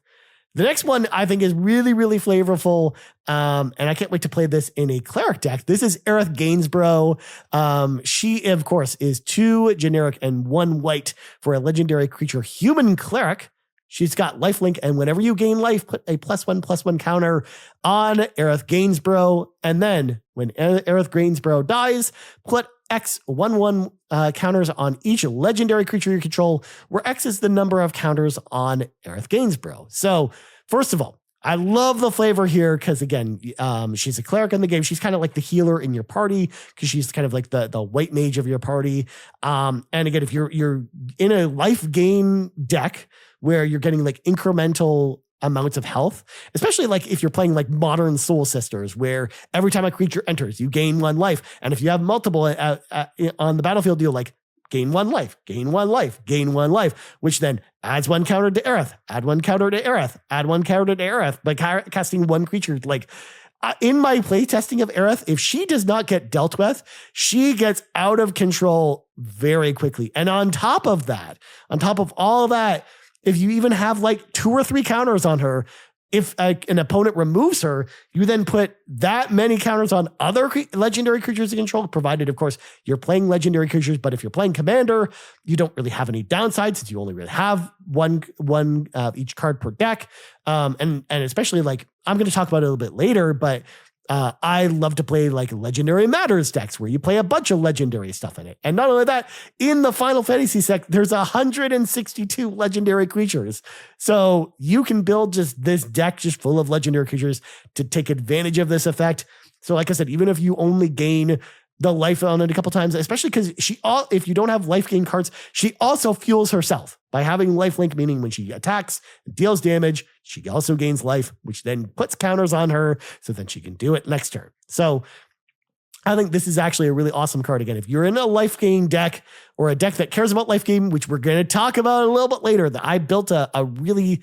The next one I think is really, really flavorful. And I can't wait to play this in a cleric deck. This is Aerith Gainsborough. She, of course, is 2 generic and 1 white for a legendary creature human cleric. She's got lifelink, and whenever you gain life, put a +1/+1 counter on Aerith Gainsborough. And then when Aerith Gainsborough dies, put X11 counters on each legendary creature you control, where X is the number of counters on Aerith Gainsborough. So, first of all, I love the flavor here because, again, she's a cleric in the game. She's kind of like the healer in your party because she's kind of like the white mage of your party. And again, if you're in a life gain deck where you're getting like incremental amounts of health, especially like if you're playing like modern Soul Sisters, where every time a creature enters, you gain 1 life. And if you have multiple on the battlefield, you'll like gain 1 life, gain 1 life, gain 1 life, which then adds 1 counter to Aerith, add 1 counter to Aerith, add 1 counter to Aerith by casting 1 creature. Like in my play testing of Aerith, if she does not get dealt with, she gets out of control very quickly. And on top of all that, if you even have like 2 or 3 counters on her, if an opponent removes her, you then put that many counters on other legendary creatures you control, provided, of course, you're playing legendary creatures. But if you're playing Commander, you don't really have any downsides since you only really have one each card per deck. And especially like, I'm going to talk about it a little bit later, but I love to play like Legendary Matters decks where you play a bunch of legendary stuff in it. And not only that, in the Final Fantasy set, there's 162 legendary creatures. So you can build just this deck just full of legendary creatures to take advantage of this effect. So like I said, even if you only gain the life on it a couple times, especially because if you don't have life gain cards, she also fuels herself by having life link, meaning when she attacks and deals damage, she also gains life, which then puts counters on her, so then she can do it next turn. So I think this is actually a really awesome card. Again, if you're in a life gain deck or a deck that cares about life gain, which we're going to talk about a little bit later, that I built a really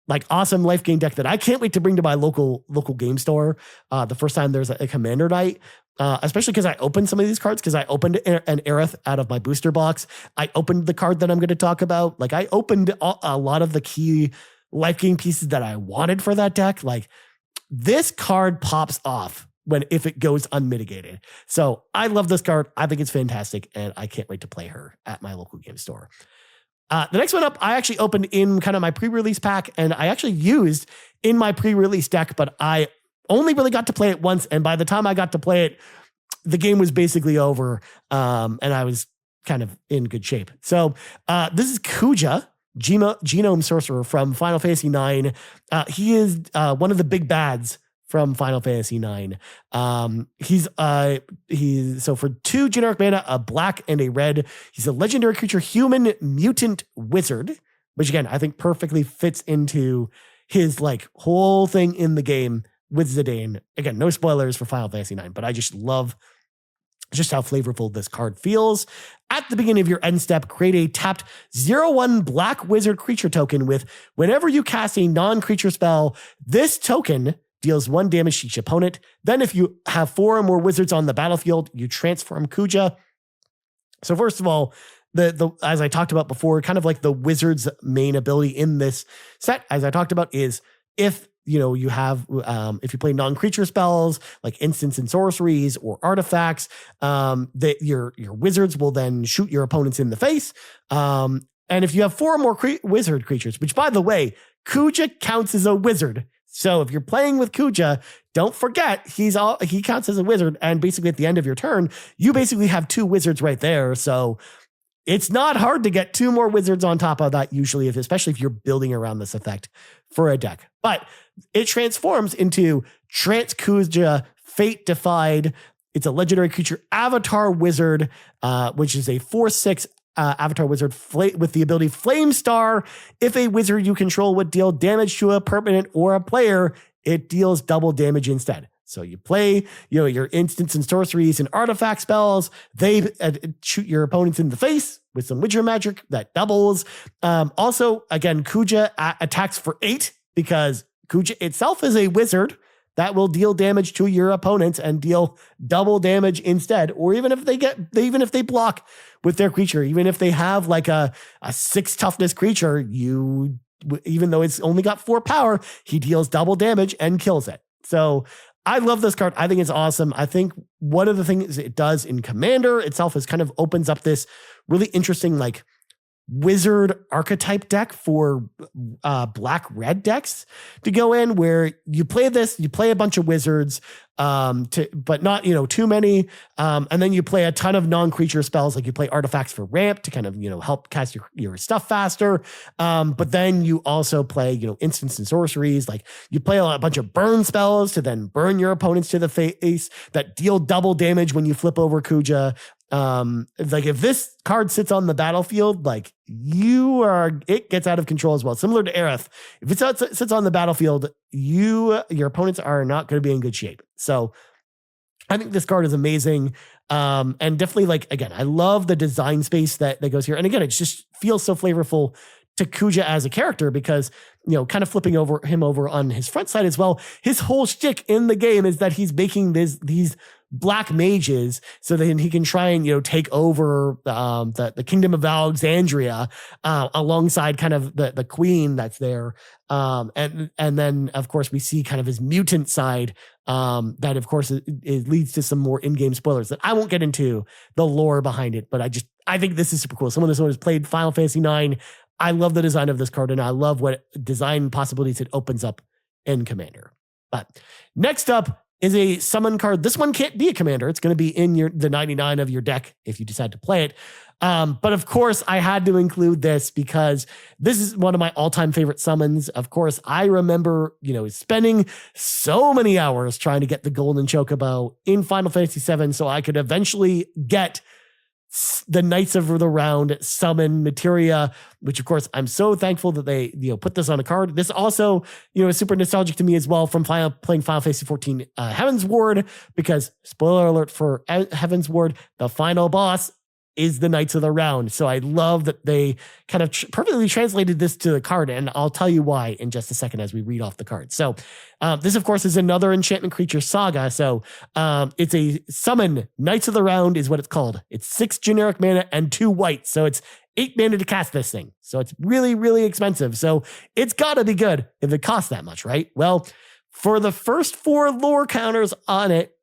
like awesome life gain deck that I can't wait to bring to my local game store the first time there's a Commander night. Especially because I opened some of these cards, because I opened an Aerith out of my booster box. I opened the card that I'm going to talk about. Like I opened a lot of the key life gain pieces that I wanted for that deck. Like this card pops off if it goes unmitigated. So I love this card. I think it's fantastic, and I can't wait to play her at my local game store. The next one up, I actually opened in kind of my pre-release pack, and I actually used in my pre-release deck, but I only really got to play it once, and by the time I got to play it, the game was basically over, and I was kind of in good shape. So this is Kuja, Genome Sorcerer from Final Fantasy IX. He is one of the big bads from Final Fantasy IX. He's so for 2 generic mana, a black and a red, he's a legendary creature, human mutant wizard, which again, I think perfectly fits into his like whole thing in the game with Zidane. Again, no spoilers for Final Fantasy IX, but I just love just how flavorful this card feels. At the beginning of your end step, create a tapped 0/1 black wizard creature token with whenever you cast a non-creature spell, this token deals 1 damage to each opponent. Then if you have 4 or more wizards on the battlefield, you transform Kuja. So first of all, the as I talked about before, kind of like the wizard's main ability in this set, as I talked about, is if you have, if you play non-creature spells like instants and sorceries or artifacts, that your wizards will then shoot your opponents in the face. And if you have 4 or more wizard creatures, which by the way, Kuja counts as a wizard. So if you're playing with Kuja, don't forget he counts as a wizard. And basically at the end of your turn, you basically have 2 wizards right there. So it's not hard to get 2 more wizards on top of that, usually, especially if you're building around this effect for a deck. But it transforms into Trance Kuja, Fate Defied. It's a legendary creature, Avatar Wizard, which is a 4/6 Avatar Wizard with the ability Flame Star. If a wizard you control would deal damage to a permanent or a player, it deals double damage instead. So you play, your instants and sorceries and artifact spells. They shoot your opponents in the face with some witcher magic that doubles. Also, again, Kuja attacks for 8 because Kuja itself is a wizard that will deal damage to your opponents and deal double damage instead. Or even if they block with their creature, even if they have like a 6 toughness creature, even though it's only got 4 power, he deals double damage and kills it. So I love this card. I think it's awesome. I think one of the things it does in Commander itself is kind of opens up this really interesting like wizard archetype deck for black-red decks to go in, where you play a bunch of wizards, but not, too many. And then you play a ton of non-creature spells, like you play artifacts for ramp to kind of, help cast your stuff faster. But then you also play, instants and sorceries. Like you play a bunch of burn spells to then burn your opponents to the face that deal double damage when you flip over Kuja. Like if this card sits on the battlefield, like it gets out of control as well. Similar to Aerith, if it sits on the battlefield, your opponents are not going to be in good shape. So I think this card is amazing. And definitely, like, again, I love the design space that goes here. And again, it just feels so flavorful to Kuja as a character because, kind of flipping him over on his front side as well. His whole shtick in the game is that he's making these black mages so that he can try and, take over the kingdom of Alexandria alongside kind of the queen that's there. And then, of course, we see kind of his mutant side that, of course, it leads to some more in-game spoilers that I won't get into the lore behind it. But I think this is super cool. Someone who's played Final Fantasy IX, I love the design of this card, and I love what design possibilities it opens up in Commander. But next up is a summon card. This one can't be a commander. It's going to be in the 99 of your deck if you decide to play it. But of course, I had to include this because this is one of my all-time favorite summons. Of course, I remember, spending so many hours trying to get the Golden Chocobo in Final Fantasy VII so I could eventually get the Knights of the Round summon materia, which of course I'm so thankful that they put this on a card. This also is super nostalgic to me as well from playing Final Fantasy XIV Heaven's Ward, because spoiler alert for Heaven's Ward, the final boss is the Knights of the Round. So I love that they kind of perfectly translated this to the card, and I'll tell you why in just a second as we read off the card. So this, of course, is another enchantment creature saga. So it's a summon. Knights of the Round is what it's called. It's 6 generic mana and 2 white. So it's 8 mana to cast this thing. So it's really, really expensive. So it's got to be good if it costs that much, right? Well, for the first 4 lore counters on it,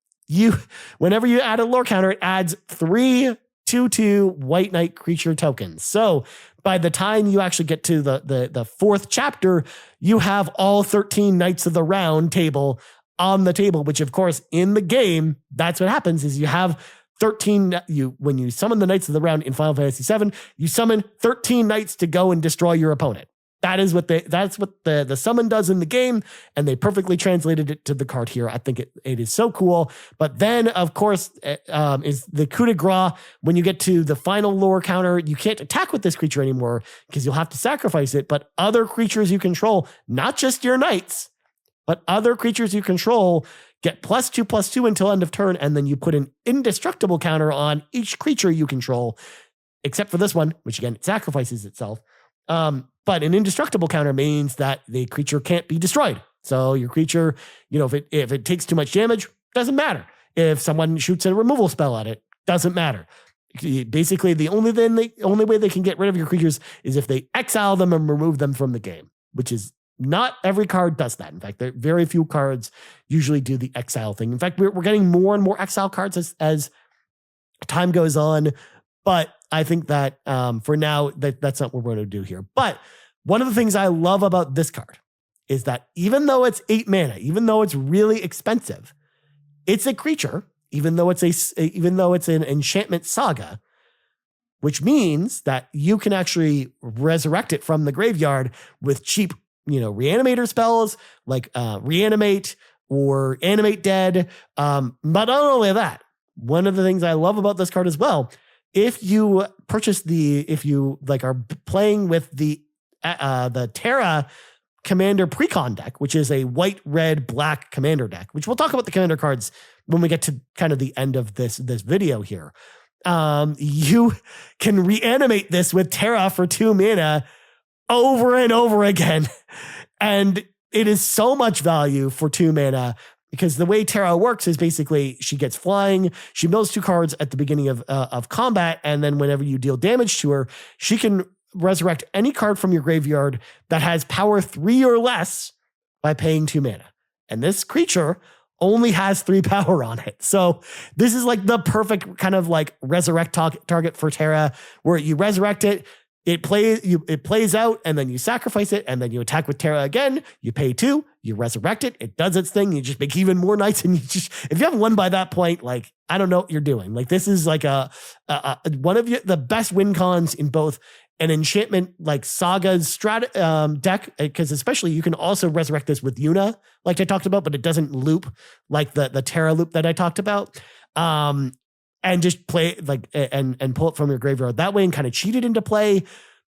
whenever you add a lore counter, it adds 3 2/2 white knight creature tokens. So by the time you actually get to the 4th chapter, you have all 13 Knights of the Round table on the table, which of course in the game, that's what happens is you have 13, when you summon the Knights of the Round in Final Fantasy VII, you summon 13 knights to go and destroy your opponent. That's what the summon does in the game, and they perfectly translated it to the card here. I think it is so cool. But then, of course, is the coup de grace. When you get to the final lore counter, you can't attack with this creature anymore because you'll have to sacrifice it. But other creatures you control, not just your knights, but other creatures you control, get +2/+2 until end of turn, and then you put an indestructible counter on each creature you control, except for this one, which again, it sacrifices itself. But an indestructible counter means that the creature can't be destroyed. So your creature, if it takes too much damage, doesn't matter. If someone shoots a removal spell at it, doesn't matter. Basically, the only way they can get rid of your creatures is if they exile them and remove them from the game, which is not every card does that. In fact, there are very few cards usually do the exile thing. In fact, we're getting more and more exile cards as time goes on. But I think that for now, that's not what we're going to do here. But one of the things I love about this card is that even though it's 8 mana, even though it's really expensive, it's a creature. Even though it's an enchantment saga, which means that you can actually resurrect it from the graveyard with cheap, reanimator spells like reanimate or animate dead. But not only that, one of the things I love about this card as well, if you are playing with the Terra Commander Precon deck, which is a white, red, black commander deck, which we'll talk about the commander cards when we get to kind of the end of this video here. You can reanimate this with Terra for 2 mana over and over again. And it is so much value for 2 mana. Because the way Terra works is basically she gets flying, she mills 2 cards at the beginning of combat, and then whenever you deal damage to her, she can resurrect any card from your graveyard that has power 3 or less by paying 2 mana. And this creature only has 3 power on it. So this is like the perfect kind of like resurrect target for Terra, where you resurrect it, it plays out, and then you sacrifice it, and then you attack with Terra again. You pay 2, you resurrect it. It does its thing. You just make even more knights, and if you haven't won by that point, like, I don't know what you're doing. Like, this is like one of the best win cons in both an enchantment like Saga's deck, because especially you can also resurrect this with Yuna, like I talked about, but it doesn't loop like the Terra loop that I talked about. And just play like and pull it from your graveyard that way and kind of cheat it into play.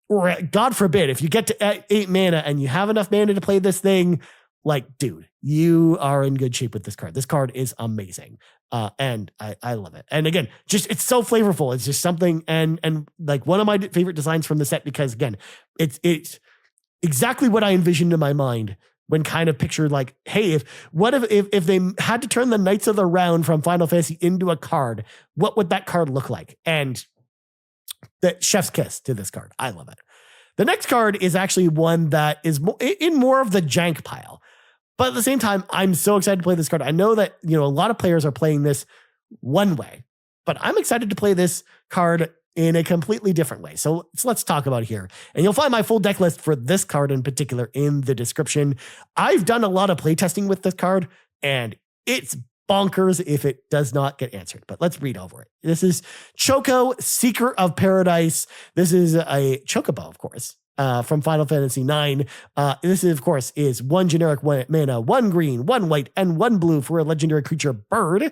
Or God forbid, if you get to 8 mana and you have enough mana to play this thing, like, dude, you are in good shape with this card. This card is amazing. And I love it. And again, just it's so flavorful. It's just something, and like one of my favorite designs from the set, because again, it's exactly what I envisioned in my mind when kind of pictured like, hey, if they had to turn the Knights of the Round from Final Fantasy into a card, what would that card look like? And the chef's kiss to this card. I love it. The next card is actually one that is in more of the jank pile. But at the same time, I'm so excited to play this card. I know that, a lot of players are playing this one way, but I'm excited to play this card in a completely different way. So let's talk about it here. And you'll find my full deck list for this card in particular in the description. I've done a lot of playtesting with this card, and it's bonkers if it does not get answered. But let's read over it. This is Choco, Seeker of Paradise. This is a Chocobo, of course, from Final Fantasy IX. This, of course, is 1 generic mana, 1 green, 1 white, and 1 blue for a legendary creature bird.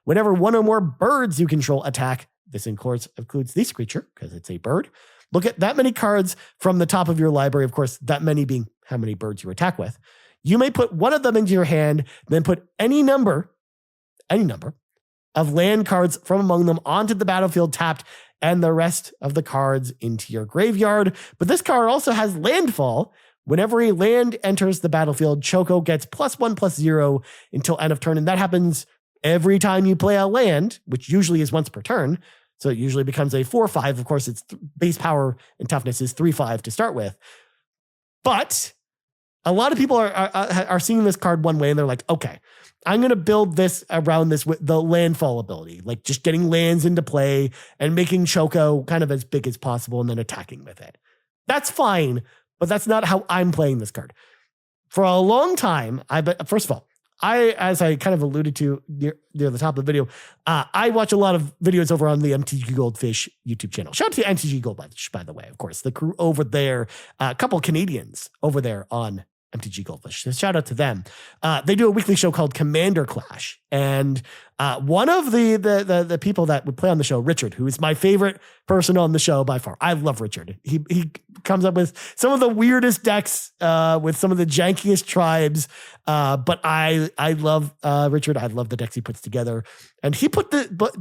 Whenever 1 or more birds you control attack, this includes this creature because it's a bird. Look at that many cards from the top of your library. Of course, that many being how many birds you attack with. You may put one of them into your hand, then put any number of land cards from among them onto the battlefield tapped, and the rest of the cards into your graveyard. But this card also has landfall. Whenever a land enters the battlefield, Choco gets +1/+0 until end of turn. And that happens every time you play a land, which usually is once per turn. So it usually becomes a 4/5. Of course, its base power and toughness is 3/5 to start with. But a lot of people are seeing this card one way, and they're like, okay, I'm going to build this around this with the landfall ability, like just getting lands into play and making Choco kind of as big as possible and then attacking with it. That's fine, but that's not how I'm playing this card. For a long time, first of all, as I kind of alluded to near the top of the video, I watch a lot of videos over on the MTG Goldfish YouTube channel. Shout out to MTG Goldfish, by the way, of course, the crew over there, a couple Canadians over there on MTG Goldfish. So shout out to them. They do a weekly show called Commander Clash. And one of the people that would play on the show, Richard, who is my favorite person on the show by far. I love Richard. He comes up with some of the weirdest decks with some of the jankiest tribes. But I love Richard. I love the decks he puts together. And he put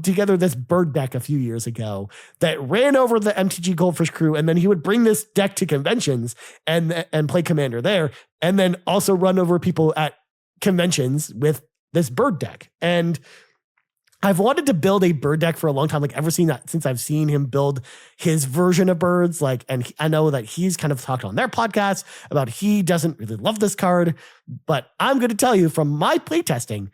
together this bird deck a few years ago that ran over the MTG Goldfish crew. And then he would bring this deck to conventions and play Commander there. And then also run over people at conventions with this bird deck. And I've wanted to build a bird deck for a long time, like ever seen that since I've seen him build his version of birds. And I know that he's kind of talked on their podcast about he doesn't really love this card, but I'm going to tell you from my playtesting,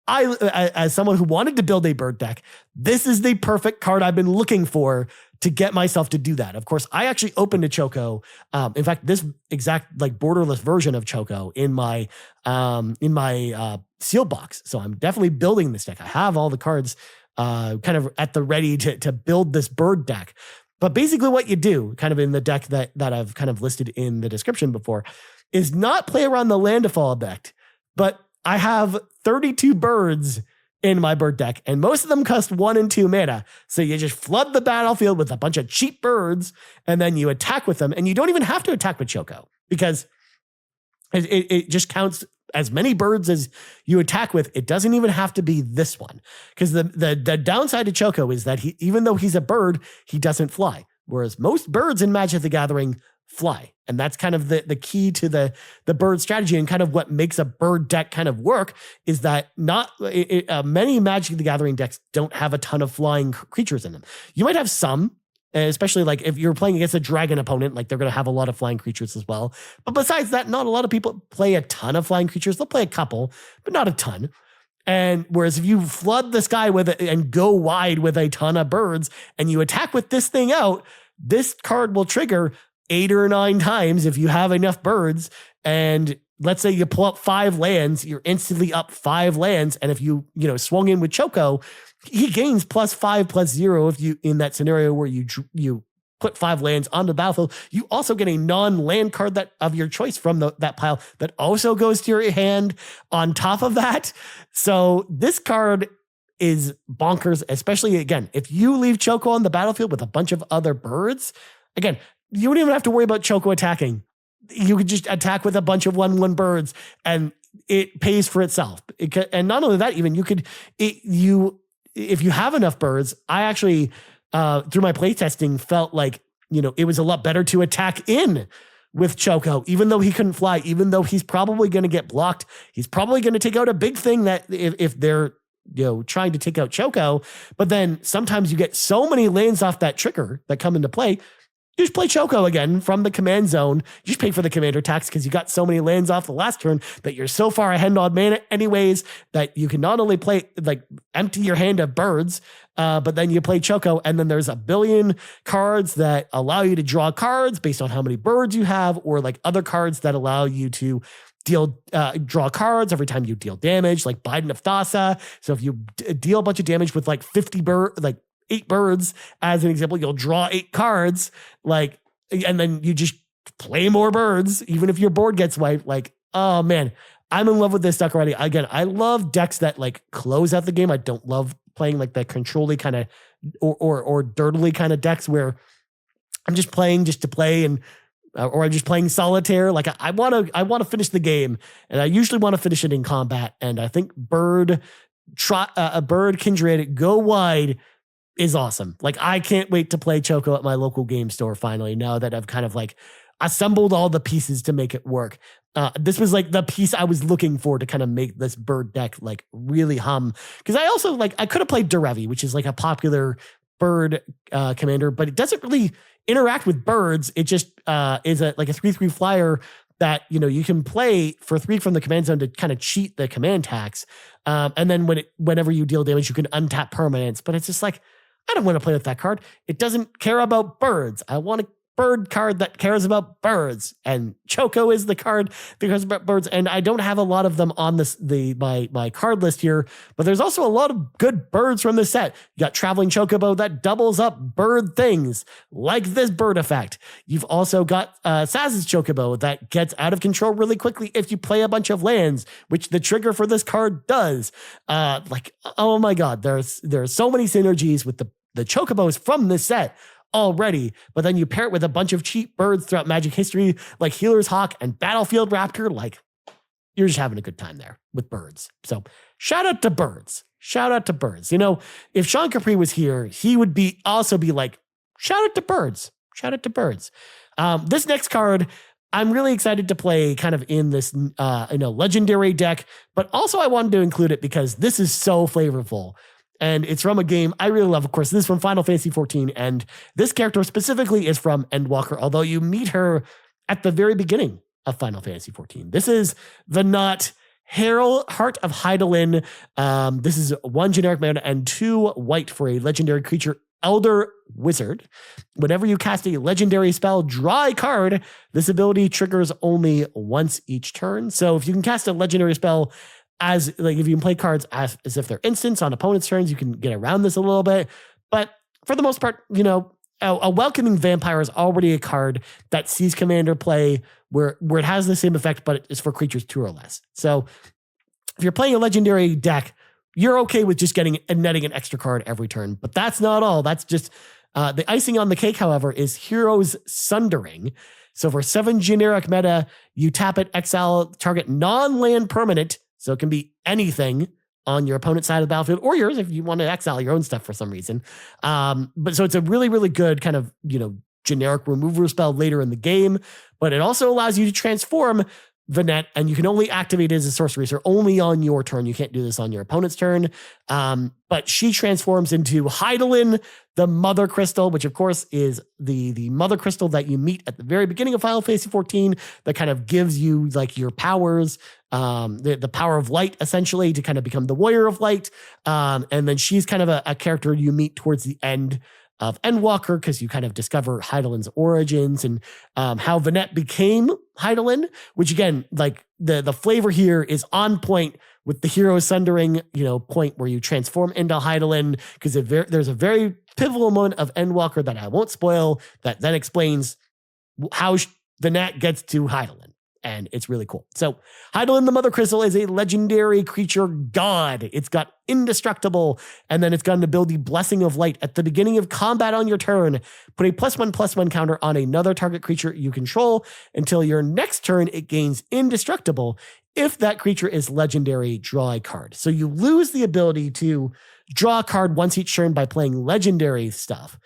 as someone who wanted to build a bird deck, this is the perfect card I've been looking for to get myself to do that. Of course, I actually opened a Choco. In fact, this exact like borderless version of Choco in my seal box. So I'm definitely building this deck. I have all the cards kind of at the ready to build this bird deck. But basically what you do kind of in the deck that I've kind of listed in the description before is not play around the landfall effect, but I have 32 birds in my bird deck, and most of them cost 1 and 2 mana. So you just flood the battlefield with a bunch of cheap birds, and then you attack with them. And you don't even have to attack with Choco because it just counts as many birds as you attack with. It doesn't even have to be this one, because the downside to Choco is that even though he's a bird, he doesn't fly. Whereas most birds in Magic the Gathering fly. And that's kind of the key to the bird strategy, and kind of what makes a bird deck kind of work is that many Magic the Gathering decks don't have a ton of flying creatures in them. You might have some, especially like if you're playing against a dragon opponent, like they're going to have a lot of flying creatures as well. But besides that, not a lot of people play a ton of flying creatures. They'll play a couple, but not a ton. And whereas if you flood the sky with it and go wide with a ton of birds and you attack with this thing out, this card will trigger 8 or 9 times if you have enough birds. And let's say you pull up 5 lands, you're instantly up 5 lands. And if you swung in with Choco, he gains +5/+0 if you, in that scenario where you put 5 lands on the battlefield. You also get a non-land card that of your choice from that pile that also goes to your hand on top of that. So this card is bonkers, especially, again, if you leave Choco on the battlefield with a bunch of other birds. Again, you don't even have to worry about Choco attacking. You could just attack with a bunch of 1/1 birds and it pays for itself. And not only that, even if you have enough birds, I actually, through my playtesting, felt like, it was a lot better to attack in with Choco, even though he couldn't fly, even though he's probably going to get blocked. He's probably going to take out a big thing that if they're, trying to take out Choco. But then sometimes you get so many lands off that trigger that come into play. You just play Choco again from the command zone. You just pay for the commander tax because you got so many lands off the last turn that you're so far ahead on mana anyways that you can not only play, empty your hand of birds, but then you play Choco, and then there's a billion cards that allow you to draw cards based on how many birds you have, or other cards that allow you to draw cards every time you deal damage, like Biden of Thassa. So if you deal a bunch of damage with 8 birds, as an example, you'll draw 8 cards, and then you just play more birds, even if your board gets wiped. Oh man, I'm in love with this deck already. Again, I love decks that close out the game. I don't love playing the control-y kind of or dirtily kind of decks where I'm just playing just to play, and or I'm just playing solitaire. I want to finish the game, and I usually want to finish it in combat. And I think Bird Kindred Go Wide is awesome. I can't wait to play Choco at my local game store finally, now that I've kind of assembled all the pieces to make it work. This was the piece I was looking for to kind of make this bird deck really hum. Because I also I could have played Derevi, which is a popular bird commander, but it doesn't really interact with birds. It just is a 3/3 flyer that you can play for 3 from the command zone to kind of cheat the command tax. And then whenever you deal damage, you can untap permanents. But it's just I don't want to play with that card. It doesn't care about birds. I want a bird card that cares about birds. And Choco is the card that cares about birds. And I don't have a lot of them on my card list here, but there's also a lot of good birds from this set. You got Traveling Chocobo that doubles up bird things, like this bird effect. You've also got Saz's Chocobo that gets out of control really quickly if you play a bunch of lands, which the trigger for this card does. Oh my God, there's so many synergies with the Chocobos from this set already, but then you pair it with a bunch of cheap birds throughout Magic history, like Healer's Hawk and Battlefield Raptor. You're just having a good time there with birds. So shout out to birds. Shout out to birds. If Sean Capri was here, he would also be shout out to birds. Shout out to birds. This next card, I'm really excited to play kind of in this legendary deck, but also I wanted to include it because this is so flavorful. And it's from a game I really love. Of course, this is from Final Fantasy XIV. And this character specifically is from Endwalker, although you meet her at the very beginning of Final Fantasy XIV. This is the Not Heart of Hydaelyn. This is 1 generic mana and 2 white for a legendary creature, Elder Wizard. Whenever you cast a legendary spell, draw a card. This ability triggers only once each turn. So if you can cast a legendary spell as if you can play cards as if they're instants on opponent's turns, you can get around this a little bit. But for the most part, a Welcoming Vampire is already a card that sees commander play where it has the same effect, but it's for creatures 2 or less. So if you're playing a legendary deck, you're okay with just getting and netting an extra card every turn. But that's not all. That's just the icing on the cake, however, is Heroes Sundering. So for 7 generic meta, you tap it, exile target non-land permanent. So it can be anything on your opponent's side of the battlefield or yours if you want to exile your own stuff for some reason. But so it's a really, really good kind of, generic remover spell later in the game, but it also allows you to transform Vanette, and you can only activate it as a sorcery, so only on your turn. You can't do this on your opponent's turn. But she transforms into Hydaelyn, the Mother Crystal, which of course is the Mother Crystal that you meet at the very beginning of Final Fantasy XIV that kind of gives you your powers, the power of light, essentially, to kind of become the Warrior of Light. And then she's kind of a character you meet towards the end Endwalker, because you kind of discover Heidelin's origins and how Vanette became Heidelin, which again, like the flavor here is on point with the Hero Sundering, point where you transform into Heidelin, because there's a very pivotal moment of Endwalker that I won't spoil that then explains how Vanette gets to Heidelin. And it's really cool. So Heidelin the Mother Crystal is a legendary creature god. It's got indestructible, and then it's got an ability Blessing of Light. At the beginning of combat on your turn, put a +1/+1 counter on another target creature you control. Until your next turn, it gains indestructible. If that creature is legendary, draw a card. So you lose the ability to draw a card once each turn by playing legendary stuff.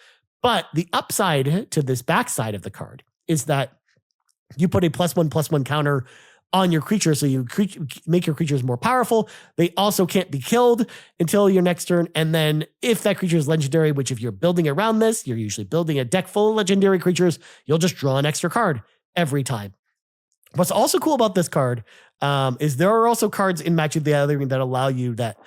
But the upside to this backside of the card is that you put a +1/+1 counter on your creature, so you make your creatures more powerful. They also can't be killed until your next turn. And then if that creature is legendary, which if you're building around this, you're usually building a deck full of legendary creatures, you'll just draw an extra card every time. What's also cool about this card is there are also cards in Magic the Gathering that allow you that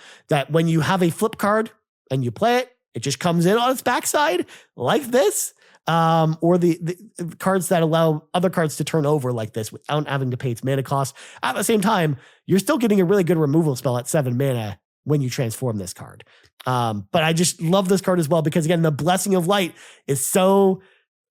when you have a flip card and you play it, it just comes in on its backside like this. Or the cards that allow other cards to turn over like this without having to pay its mana cost. At the same time, you're still getting a really good removal spell at 7 mana when you transform this card. But I just love this card as well because, again, the Blessing of Light is so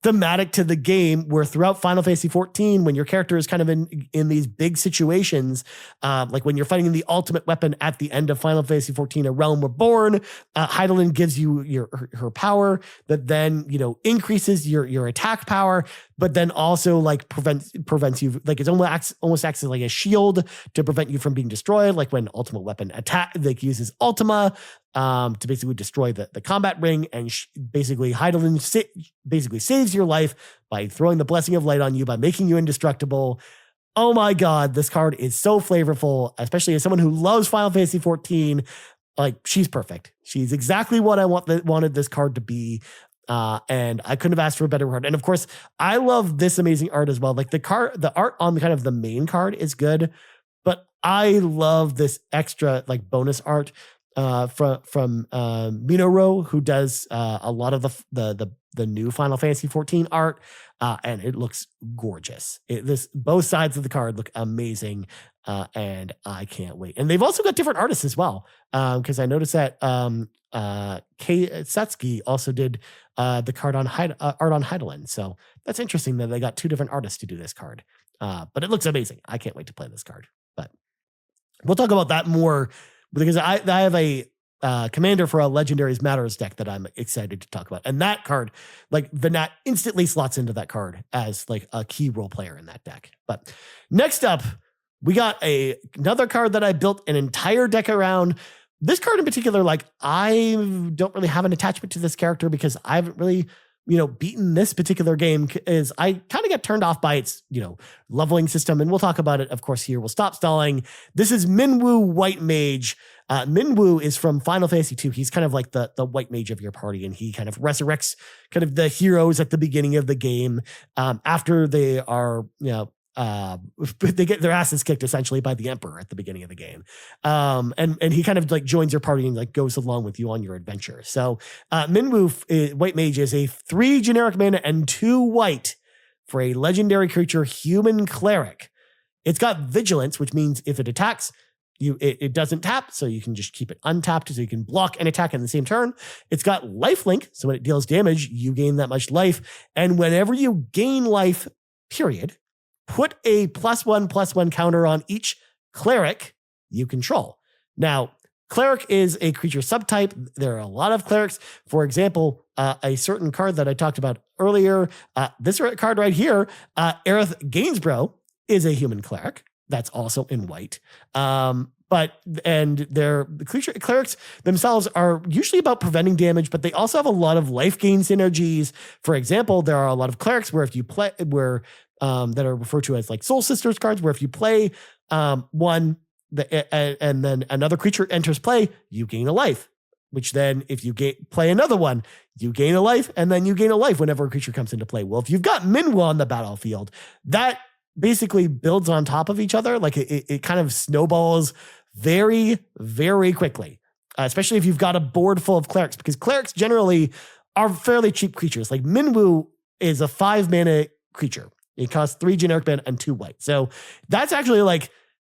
thematic to the game, where throughout Final Fantasy XIV, when your character is kind of in these big situations, like when you're fighting the ultimate weapon at the end of Final Fantasy XIV, A Realm Reborn, Heidelin gives you her power that then, increases your attack power, but then also like prevents you, like it's almost acts as like a shield to prevent you from being destroyed. Like when Ultimate Weapon uses Ultima to basically destroy the combat ring, and basically Heidelin basically saves your life by throwing the Blessing of Light on you, by making you indestructible. Oh my God, this card is so flavorful, especially as someone who loves Final Fantasy XIV. Like, she's perfect. She's exactly what I wanted this card to be. And I couldn't have asked for a better card. And of course, I love this amazing art as well. Like the art on kind of the main card is good, but I love this extra like bonus art from Minoru, who does a lot of the new Final Fantasy XIV art, and it looks gorgeous. Both sides of the card look amazing, and I can't wait. And they've also got different artists as well, because I noticed that Kevesi also did the card on art on Heidelin. So that's interesting that they got two different artists to do this card. But it looks amazing. I can't wait to play this card. But we'll talk about that more, because I have a commander for a Legendaries Matters deck that I'm excited to talk about. And that card, like Vanette instantly slots into that card as like a key role player in that deck. But next up, we got another card that I built an entire deck around. This card in particular, like I don't really have an attachment to this character because I haven't really, beaten this particular game, is I kind of get turned off by its, leveling system. And we'll talk about it, of course, here. We'll stop stalling. This is Minwu White Mage. Minwu is from Final Fantasy II. He's kind of like the white mage of your party, and he kind of resurrects kind of the heroes at the beginning of the game after they are, they get their asses kicked essentially by the Emperor at the beginning of the game. And he kind of like joins your party and like goes along with you on your adventure. So Minwu White Mage is a 3 generic mana and 2 white for a legendary creature, Human Cleric. It's got Vigilance, which means if it attacks, it doesn't tap, so you can just keep it untapped, so you can block and attack in the same turn. It's got Lifelink, so when it deals damage, you gain that much life. And whenever you gain life, period, put a +1/+1 counter on each cleric you control. Now, cleric is a creature subtype. There are a lot of clerics. For example, a certain card that I talked about earlier, this card right here, Aerith Gainsborough, is a human cleric. That's also in white. The clerics themselves are usually about preventing damage, but they also have a lot of life gain synergies. For example, there are a lot of clerics where if you play, that are referred to as like Soul Sisters cards, where if you play one and then another creature enters play, you gain a life. Which then, if you play another one, you gain a life, and then you gain a life whenever a creature comes into play. Well, if you've got Minwu on the battlefield, that basically builds on top of each other. Like it kind of snowballs very, very quickly, especially if you've got a board full of clerics, because clerics generally are fairly cheap creatures. Like Minwu is a 5 mana creature. It costs 3 generic mana and 2 white. So that's actually like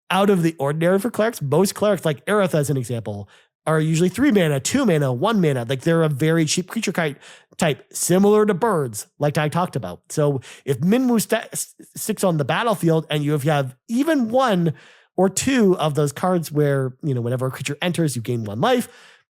out of the ordinary for clerics. Most clerics, like Aerith as an example, are usually 3 mana, 2 mana, 1 mana. Like they're a very cheap creature type, similar to birds, like I talked about. So if Minwu sticks on the battlefield and you have even 1 or 2 of those cards where, whenever a creature enters, you gain 1 life.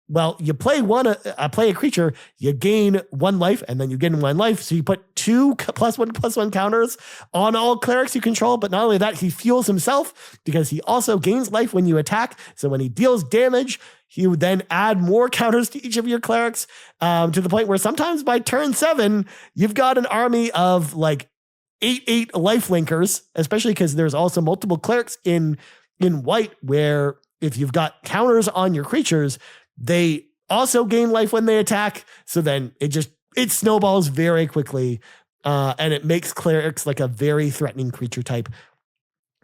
Well, you play a creature, you gain 1 life, and then you gain 1 life. So you put 2 +1/+1 counters on all clerics you control. But not only that, he fuels himself because he also gains life when you attack. So when he deals damage, he would then add more counters to each of your clerics, to the point where sometimes by turn 7, you've got an army of like 8/8 lifelinkers, especially because there's also multiple clerics in white where if you've got counters on your creatures, they also gain life when they attack. So then it snowballs very quickly, and it makes clerics like a very threatening creature type.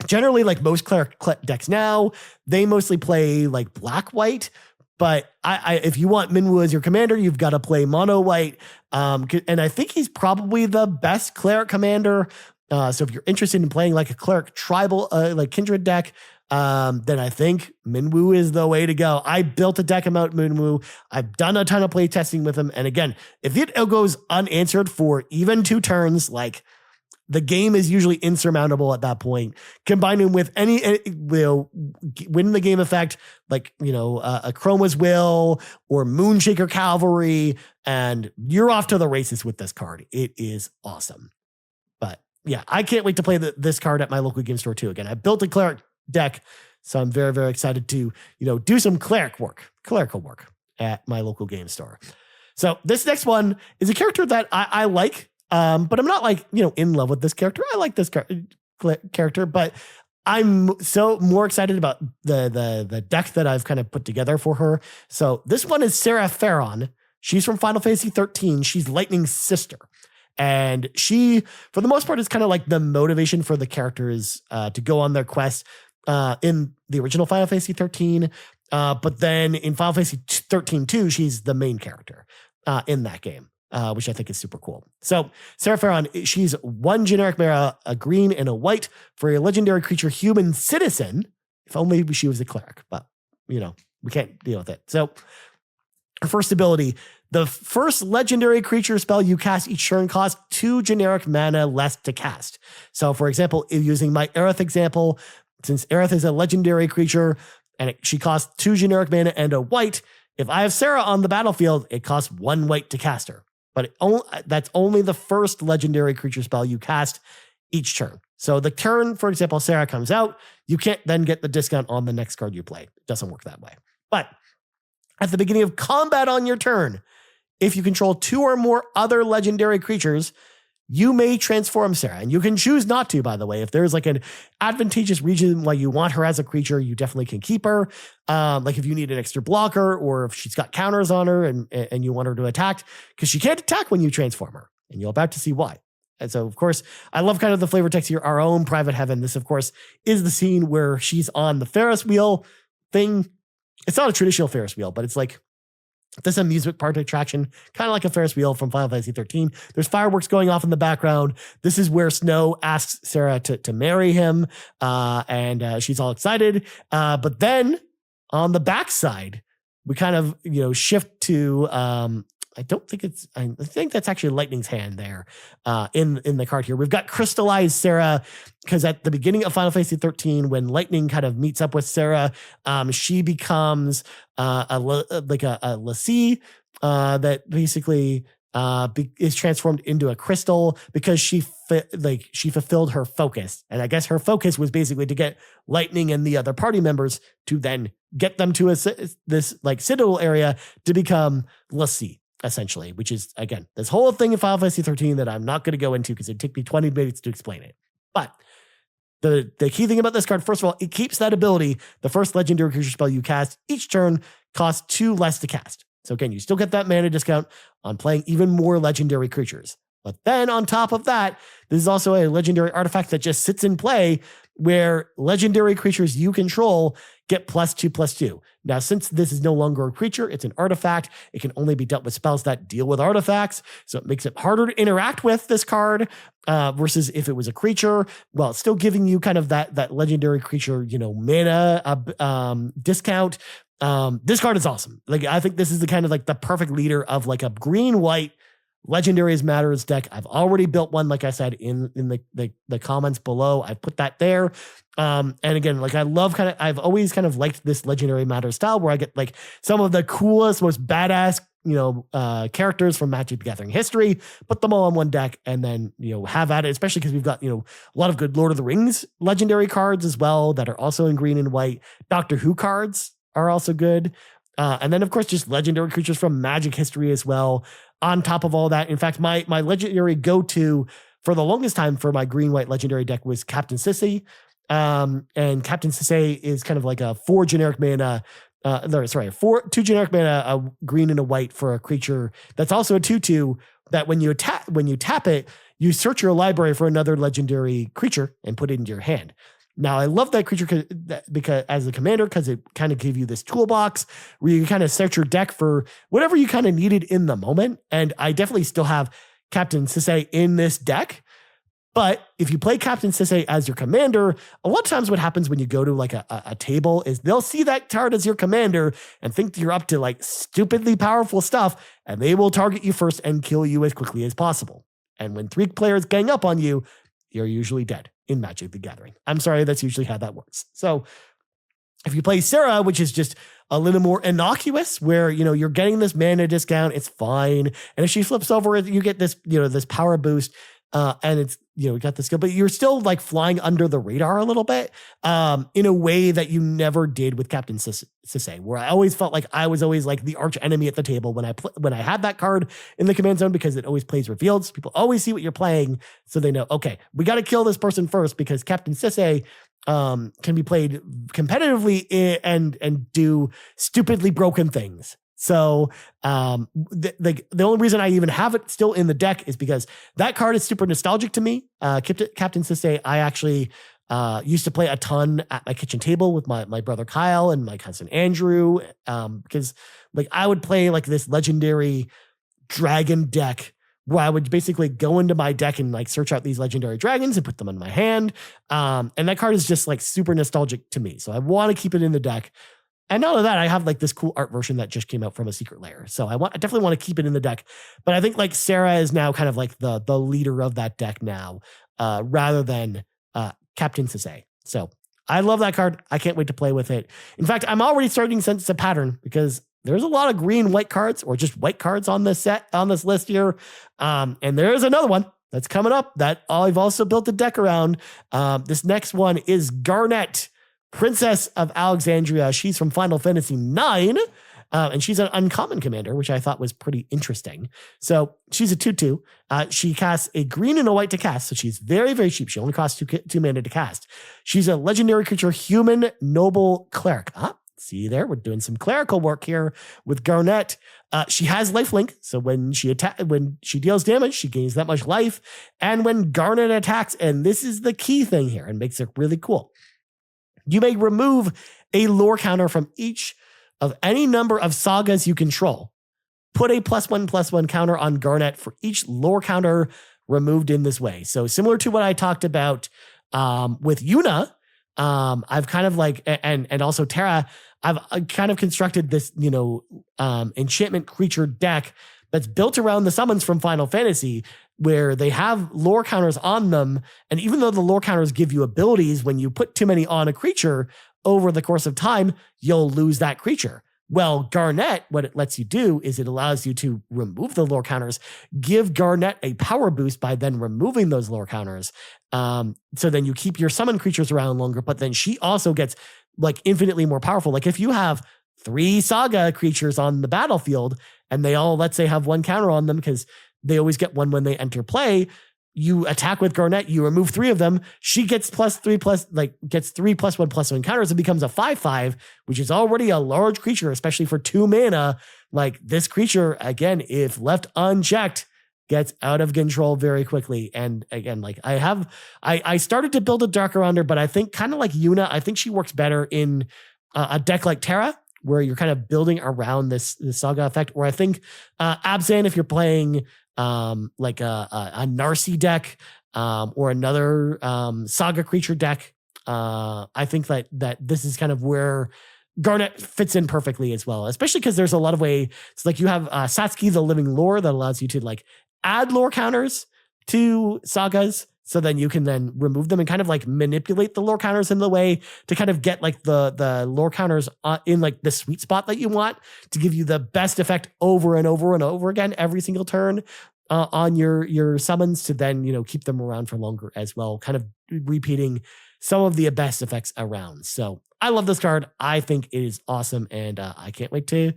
Generally, like most cleric decks now, they mostly play like black-white. But if you want Minwu as your commander, you've got to play mono-white. And I think he's probably the best cleric commander. So if you're interested in playing like a cleric tribal, like kindred deck, then I think Minwu is the way to go. I built a deck about Minwu. I've done a ton of play testing with him. And again, if it goes unanswered for even 2 turns, like the game is usually insurmountable at that point. Combine him with any win the game effect, like, a Chroma's Will or Moonshaker Cavalry, and you're off to the races with this card. It is awesome. But yeah, I can't wait to play this card at my local game store too. Again, I built a cleric deck, so I'm very, very excited to, do some clerical work at my local game store. So this next one is a character that I like, but I'm not like, in love with this character. I like this character, but I'm so more excited about the deck that I've kind of put together for her. So this one is Sarah Ferron. She's from Final Fantasy 13. She's Lightning's sister. And she, for the most part, is kind of like the motivation for the characters to go on their quest in the original Final Fantasy 13. But then in Final Fantasy 13 2, she's the main character in that game, which I think is super cool. So Sarah Ferron, she's 1 generic mana, a green and a white for a legendary creature, human citizen. If only she was a cleric, but we can't deal with it. So her first ability, the first legendary creature spell you cast each turn costs 2 generic mana less to cast. So for example, using my Aerith example, since Aerith is a legendary creature and she costs 2 generic mana and a white, if I have Sarah on the battlefield, it costs 1 white to cast her. But that's only the first legendary creature spell you cast each turn. So the turn, for example, Sarah comes out, you can't then get the discount on the next card you play. It doesn't work that way. But at the beginning of combat on your turn, if you control 2 or more other legendary creatures, you may transform Sarah. And you can choose not to, by the way. If there's like an advantageous reason why you want her as a creature, you definitely can keep her. Like if you need an extra blocker or if she's got counters on her and you want her to attack, because she can't attack when you transform her. And you're about to see why. And so, of course, I love kind of the flavor text here. Our own private heaven. This, of course, is the scene where she's on the Ferris wheel thing. It's not a traditional Ferris wheel, but it's like this amusement park attraction, kind of like a Ferris wheel from Final Fantasy 13. There's fireworks going off in the background. This is where Snow asks Sarah to marry him, and she's all excited. But then on the backside, we kind of shift to I think that's actually Lightning's hand there in the card here. We've got crystallized Sarah, because at the beginning of Final Fantasy 13, when Lightning kind of meets up with Sarah, she becomes a lassie that basically is transformed into a crystal because she fulfilled her focus. And I guess her focus was basically to get Lightning and the other party members to then get them to this like citadel area to become lassie, essentially, which is, again, this whole thing in Final Fantasy 13 that I'm not going to go into because it'd take me 20 minutes to explain it. But the key thing about this card, first of all, it keeps that ability. The first legendary creature spell you cast each turn costs 2 less to cast. So again, you still get that mana discount on playing even more legendary creatures. But then on top of that, this is also a legendary artifact that just sits in play where legendary creatures you control get +2/+2. Now, since this is no longer a creature, it's an artifact. It can only be dealt with spells that deal with artifacts. So it makes it harder to interact with this card versus if it was a creature. Well, it's still giving you kind of that legendary creature, mana discount. This card is awesome. Like, I think this is the kind of like the perfect leader of like a green-white Legendaries Matters deck. I've already built one, like I said, in the comments below. I put that there. And again, like I've always kind of liked this Legendary Matters style where I get like some of the coolest, most badass, characters from Magic the Gathering history, put them all on one deck, and then, have at it, especially because we've got, a lot of good Lord of the Rings legendary cards as well that are also in green and white. Doctor Who cards are also good. And then, of course, just legendary creatures from Magic history as well. On top of all that, in fact, my legendary go-to for the longest time for my green-white legendary deck was Captain Sissy. And Captain Sissy is kind of like a 2 generic mana, a green and a white for a creature that's also a 2/2 that when you tap it, you search your library for another legendary creature and put it into your hand. Now, I love that creature because as a commander, because it kind of gave you this toolbox where you can kind of search your deck for whatever you kind of needed in the moment. And I definitely still have Captain Sissy in this deck. But if you play Captain Sissy as your commander, a lot of times what happens when you go to like a table is they'll see that card as your commander and think you're up to like stupidly powerful stuff, and they will target you first and kill you as quickly as possible. And when 3 players gang up on you, you're usually dead in Magic the Gathering. I'm sorry, that's usually how that works. So if you play Sarah, which is just a little more innocuous, where, you're getting this mana discount, it's fine. And if she flips over, you get this, this power boost. And it's, you got the skill, but you're still like flying under the radar a little bit, in a way that you never did with Captain Sissy, where I always felt like I was always like the arch enemy at the table when I had that card in the command zone, because it always plays revealed. So people always see what you're playing, so they know, okay, we got to kill this person first, because Captain Sissy can be played competitively and do stupidly broken things. So the only reason I even have it still in the deck is because that card is super nostalgic to me. Captain Sissy, I actually used to play a ton at my kitchen table with my brother Kyle and my cousin Andrew, because like I would play like this legendary dragon deck where I would basically go into my deck and like search out these legendary dragons and put them in my hand. And that card is just like super nostalgic to me. So I want to keep it in the deck. And not only that, I have like this cool art version that just came out from a secret layer. So I definitely want to keep it in the deck. But I think like Sarah is now kind of like the leader of that deck now, rather than Captain Sissy. So I love that card. I can't wait to play with it. In fact, I'm already starting to sense a pattern, because there's a lot of green-white cards, or just white cards on this list here. And there's another one that's coming up that I've also built a deck around. This next one is Garnet, Princess of Alexandria. She's from Final Fantasy IX, and she's an uncommon commander, which I thought was pretty interesting. So she's a 2/2. She casts a green and a white to cast, so she's very, very cheap. She only costs 2 mana to cast. She's a legendary creature, human noble cleric. See there, we're doing some clerical work here with Garnet. She has lifelink, so when she deals damage, she gains that much life. And when Garnet attacks, and this is the key thing here and makes it really cool, you may remove a lore counter from each of any number of sagas you control. Put a +1/+1 counter on Garnet for each lore counter removed in this way. So similar to what I talked about with Yuna, I've kind of like, and also Terra, I've kind of constructed this, enchantment creature deck that's built around the summons from Final Fantasy, where they have lore counters on them. And even though the lore counters give you abilities, when you put too many on a creature over the course of time, you'll lose that creature. Well, Garnet, what it lets you do is it allows you to remove the lore counters, give Garnet a power boost by then removing those lore counters. So then you keep your summon creatures around longer, but then she also gets like infinitely more powerful. Like if you have 3 saga creatures on the battlefield and they all, let's say, have 1 counter on them because they always get 1 when they enter play, you attack with Garnet, you remove 3 of them, she gets +3 gets 3 +1/+1 counters and becomes a 5/5, which is already a large creature, especially for 2 mana. Like this creature, again, if left unchecked, gets out of control very quickly. And again, like I started to build a deck around her, but I think kind of like Yuna, I think she works better in a deck like Terra, where you're kind of building around this Saga effect. Or I think Abzan, if you're playing like a Narcy deck or another Saga creature deck, I think that this is kind of where Garnet fits in perfectly as well, especially because there's a lot of way. It's like you have Satsuki, the Living Lore, that allows you to like add lore counters to sagas. So then you can then remove them and kind of like manipulate the lore counters in the way to kind of get like the lore counters in like the sweet spot that you want to give you the best effect over and over and over again every single turn on your summons, to then, you know, keep them around for longer as well, kind of repeating some of the best effects around. So I love this card. I think it is awesome, and I can't wait to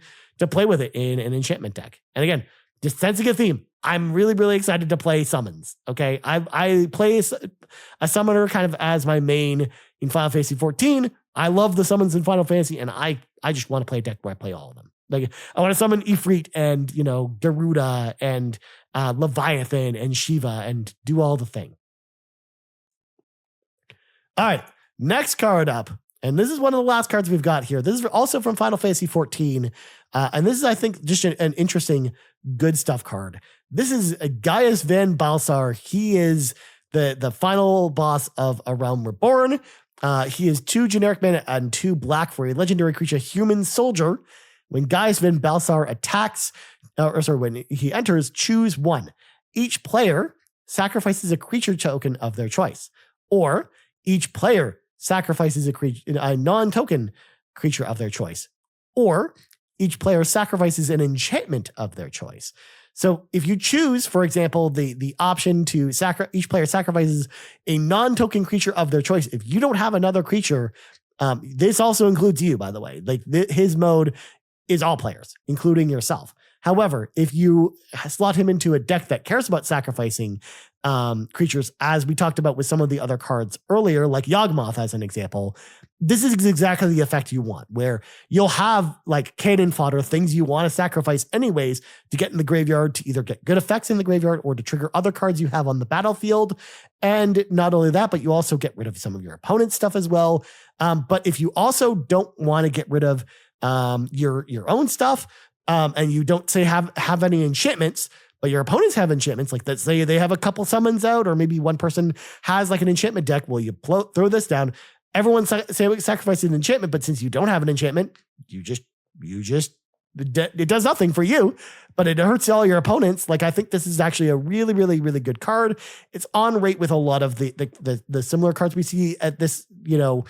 play with it in an enchantment deck. And again, just sensing a theme, I'm really, really excited to play summons. Okay, I play a summoner kind of as my main in Final Fantasy 14. I love the summons in Final Fantasy, and I just want to play a deck where I play all of them. Like I want to summon Ifrit and, you know, Garuda and Leviathan and Shiva and do all the thing. All right, next card up. And this is one of the last cards we've got here. This is also from Final Fantasy 14. And this is, I think, just an interesting good stuff card. This is Gaius Van Balsar. He is the final boss of A Realm Reborn. He is 2 generic mana and 2 black for a legendary creature, human soldier. When Gaius Van Balsar attacks, when he enters, choose 1. Each player sacrifices a creature token of their choice. Or each player sacrifices a non-token creature of their choice. Or each player sacrifices an enchantment of their choice. So if you choose, for example, the option to each player sacrifices a non-token creature of their choice. If you don't have another creature, this also includes you, by the way. Like his mode is all players, including yourself. However, if you slot him into a deck that cares about sacrificing creatures, as we talked about with some of the other cards earlier, like Yawgmoth as an example, this is exactly the effect you want, where you'll have like cannon fodder, things you want to sacrifice anyways to get in the graveyard, to either get good effects in the graveyard or to trigger other cards you have on the battlefield. And not only that, but you also get rid of some of your opponent's stuff as well. But if you also don't want to get rid of your own stuff, and you don't say have any enchantments, but your opponents have enchantments, like let's say they have a couple summons out, or maybe one person has like an enchantment deck. Well, you throw this down. Everyone sacrifices an enchantment, but since you don't have an enchantment, it does nothing for you, but it hurts all your opponents. Like I think this is actually a really, really, really good card. It's on rate with a lot of the similar cards we see at this, you know,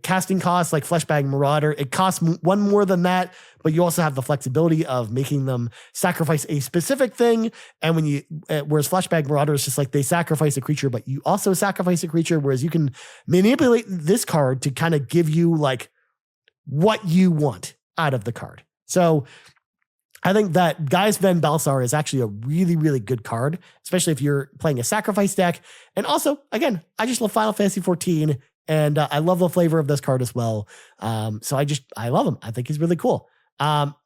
casting costs like Fleshbag Marauder. It costs 1 more than that, but you also have the flexibility of making them sacrifice a specific thing. And when whereas Fleshbag Marauder is just like they sacrifice a creature, but you also sacrifice a creature, whereas you can manipulate this card to kind of give you like what you want out of the card. So I think that Gaius Van Balsar is actually a really, really good card, especially if you're playing a sacrifice deck. And also, again, I just love Final Fantasy 14. And I love the flavor of this card as well. So I love him. I think he's really cool.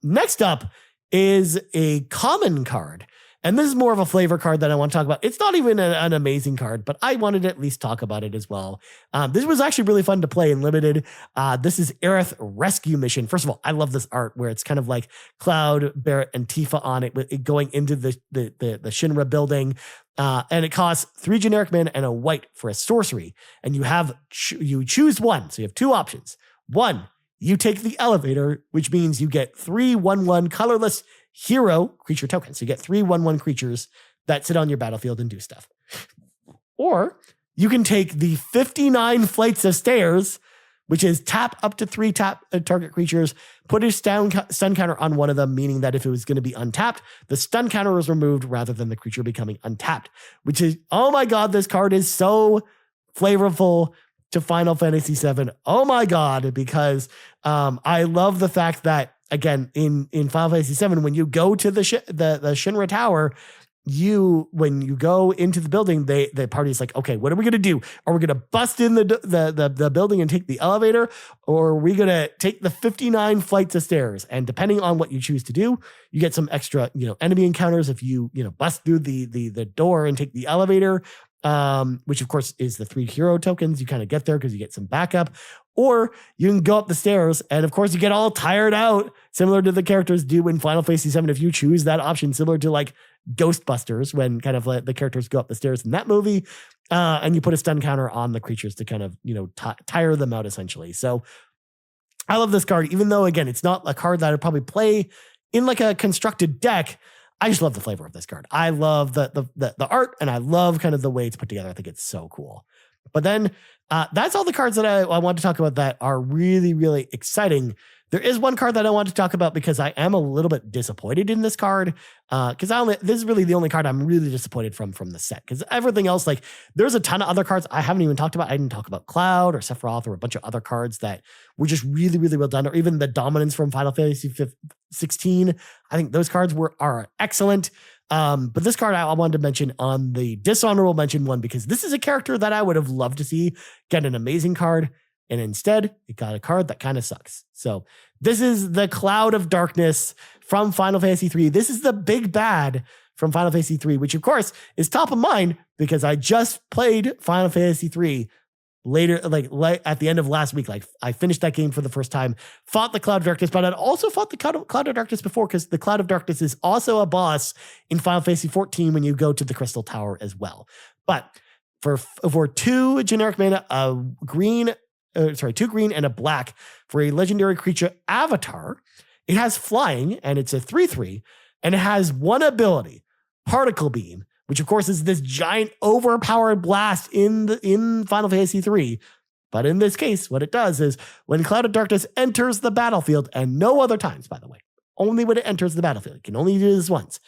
Next up is a common card. And this is more of a flavor card that I want to talk about. It's not even an amazing card, but I wanted to at least talk about it as well. This was actually really fun to play in Limited. This is Aerith Rescue Mission. First of all, I love this art where it's kind of like Cloud, Barrett, and Tifa on it, with it going into the Shinra building. And it costs 3 generic mana and a white for a sorcery. And you choose 1. So you have 2 options. 1, you take the elevator, which means you get 3 1/1 colorless hero creature tokens. So you get 3 1/1 creatures that sit on your battlefield and do stuff. Or you can take the 59 flights of stairs, which is tap up to 3 target creatures, put a stun counter on one of them, meaning that if it was going to be untapped, the stun counter was removed rather than the creature becoming untapped, which is, oh my God, this card is so flavorful to Final Fantasy VII. Oh my God, because I love the fact that, again, in Final Fantasy VII, when you go to the Shinra Tower, when you go into the building, the party's like, okay, what are we gonna do? Are we gonna bust in the building and take the elevator, or are we gonna take the 59 flights of stairs? And depending on what you choose to do, you get some extra, enemy encounters if you bust through the door and take the elevator, which of course is the 3 hero tokens. You kind of get there because you get some backup, or you can go up the stairs and of course you get all tired out, similar to the characters do in Final Fantasy VII. If you choose that option, similar to like Ghostbusters, when kind of like the characters go up the stairs in that movie, and you put a stun counter on the creatures to kind of, tire them out essentially. So I love this card, even though again, it's not a card that I'd probably play in like a constructed deck. I just love the flavor of this card. I love the art, and I love kind of the way it's put together. I think it's so cool. But then that's all the cards that I want to talk about that are really, really exciting. There is one card that I want to talk about because I am a little bit disappointed in this card. Because this is really the only card I'm really disappointed from the set. Because everything else, like there's a ton of other cards I haven't even talked about. I didn't talk about Cloud or Sephiroth or a bunch of other cards that were just really, really well done. Or even the Dominance from Final Fantasy 16. I think those cards are excellent. But this card I wanted to mention on the dishonorable mention one, because this is a character that I would have loved to see get an amazing card. And instead, it got a card that kind of sucks. So this is the Cloud of Darkness from Final Fantasy III. This is the big bad from Final Fantasy III, which of course is top of mind because I just played Final Fantasy III later, like at the end of last week. Like I finished that game for the first time, fought the Cloud of Darkness, but I'd also fought the Cloud of Darkness before, because the Cloud of Darkness is also a boss in Final Fantasy XIV when you go to the Crystal Tower as well. But for 2 generic mana, two green and a black for a legendary creature avatar, it has flying and it's a 3/3, and it has one ability, Particle Beam, which of course is this giant overpowered blast in Final Fantasy III. But in this case, what it does is when Cloud of Darkness enters the battlefield, and no other times, by the way, only when it enters the battlefield, it can only do this once.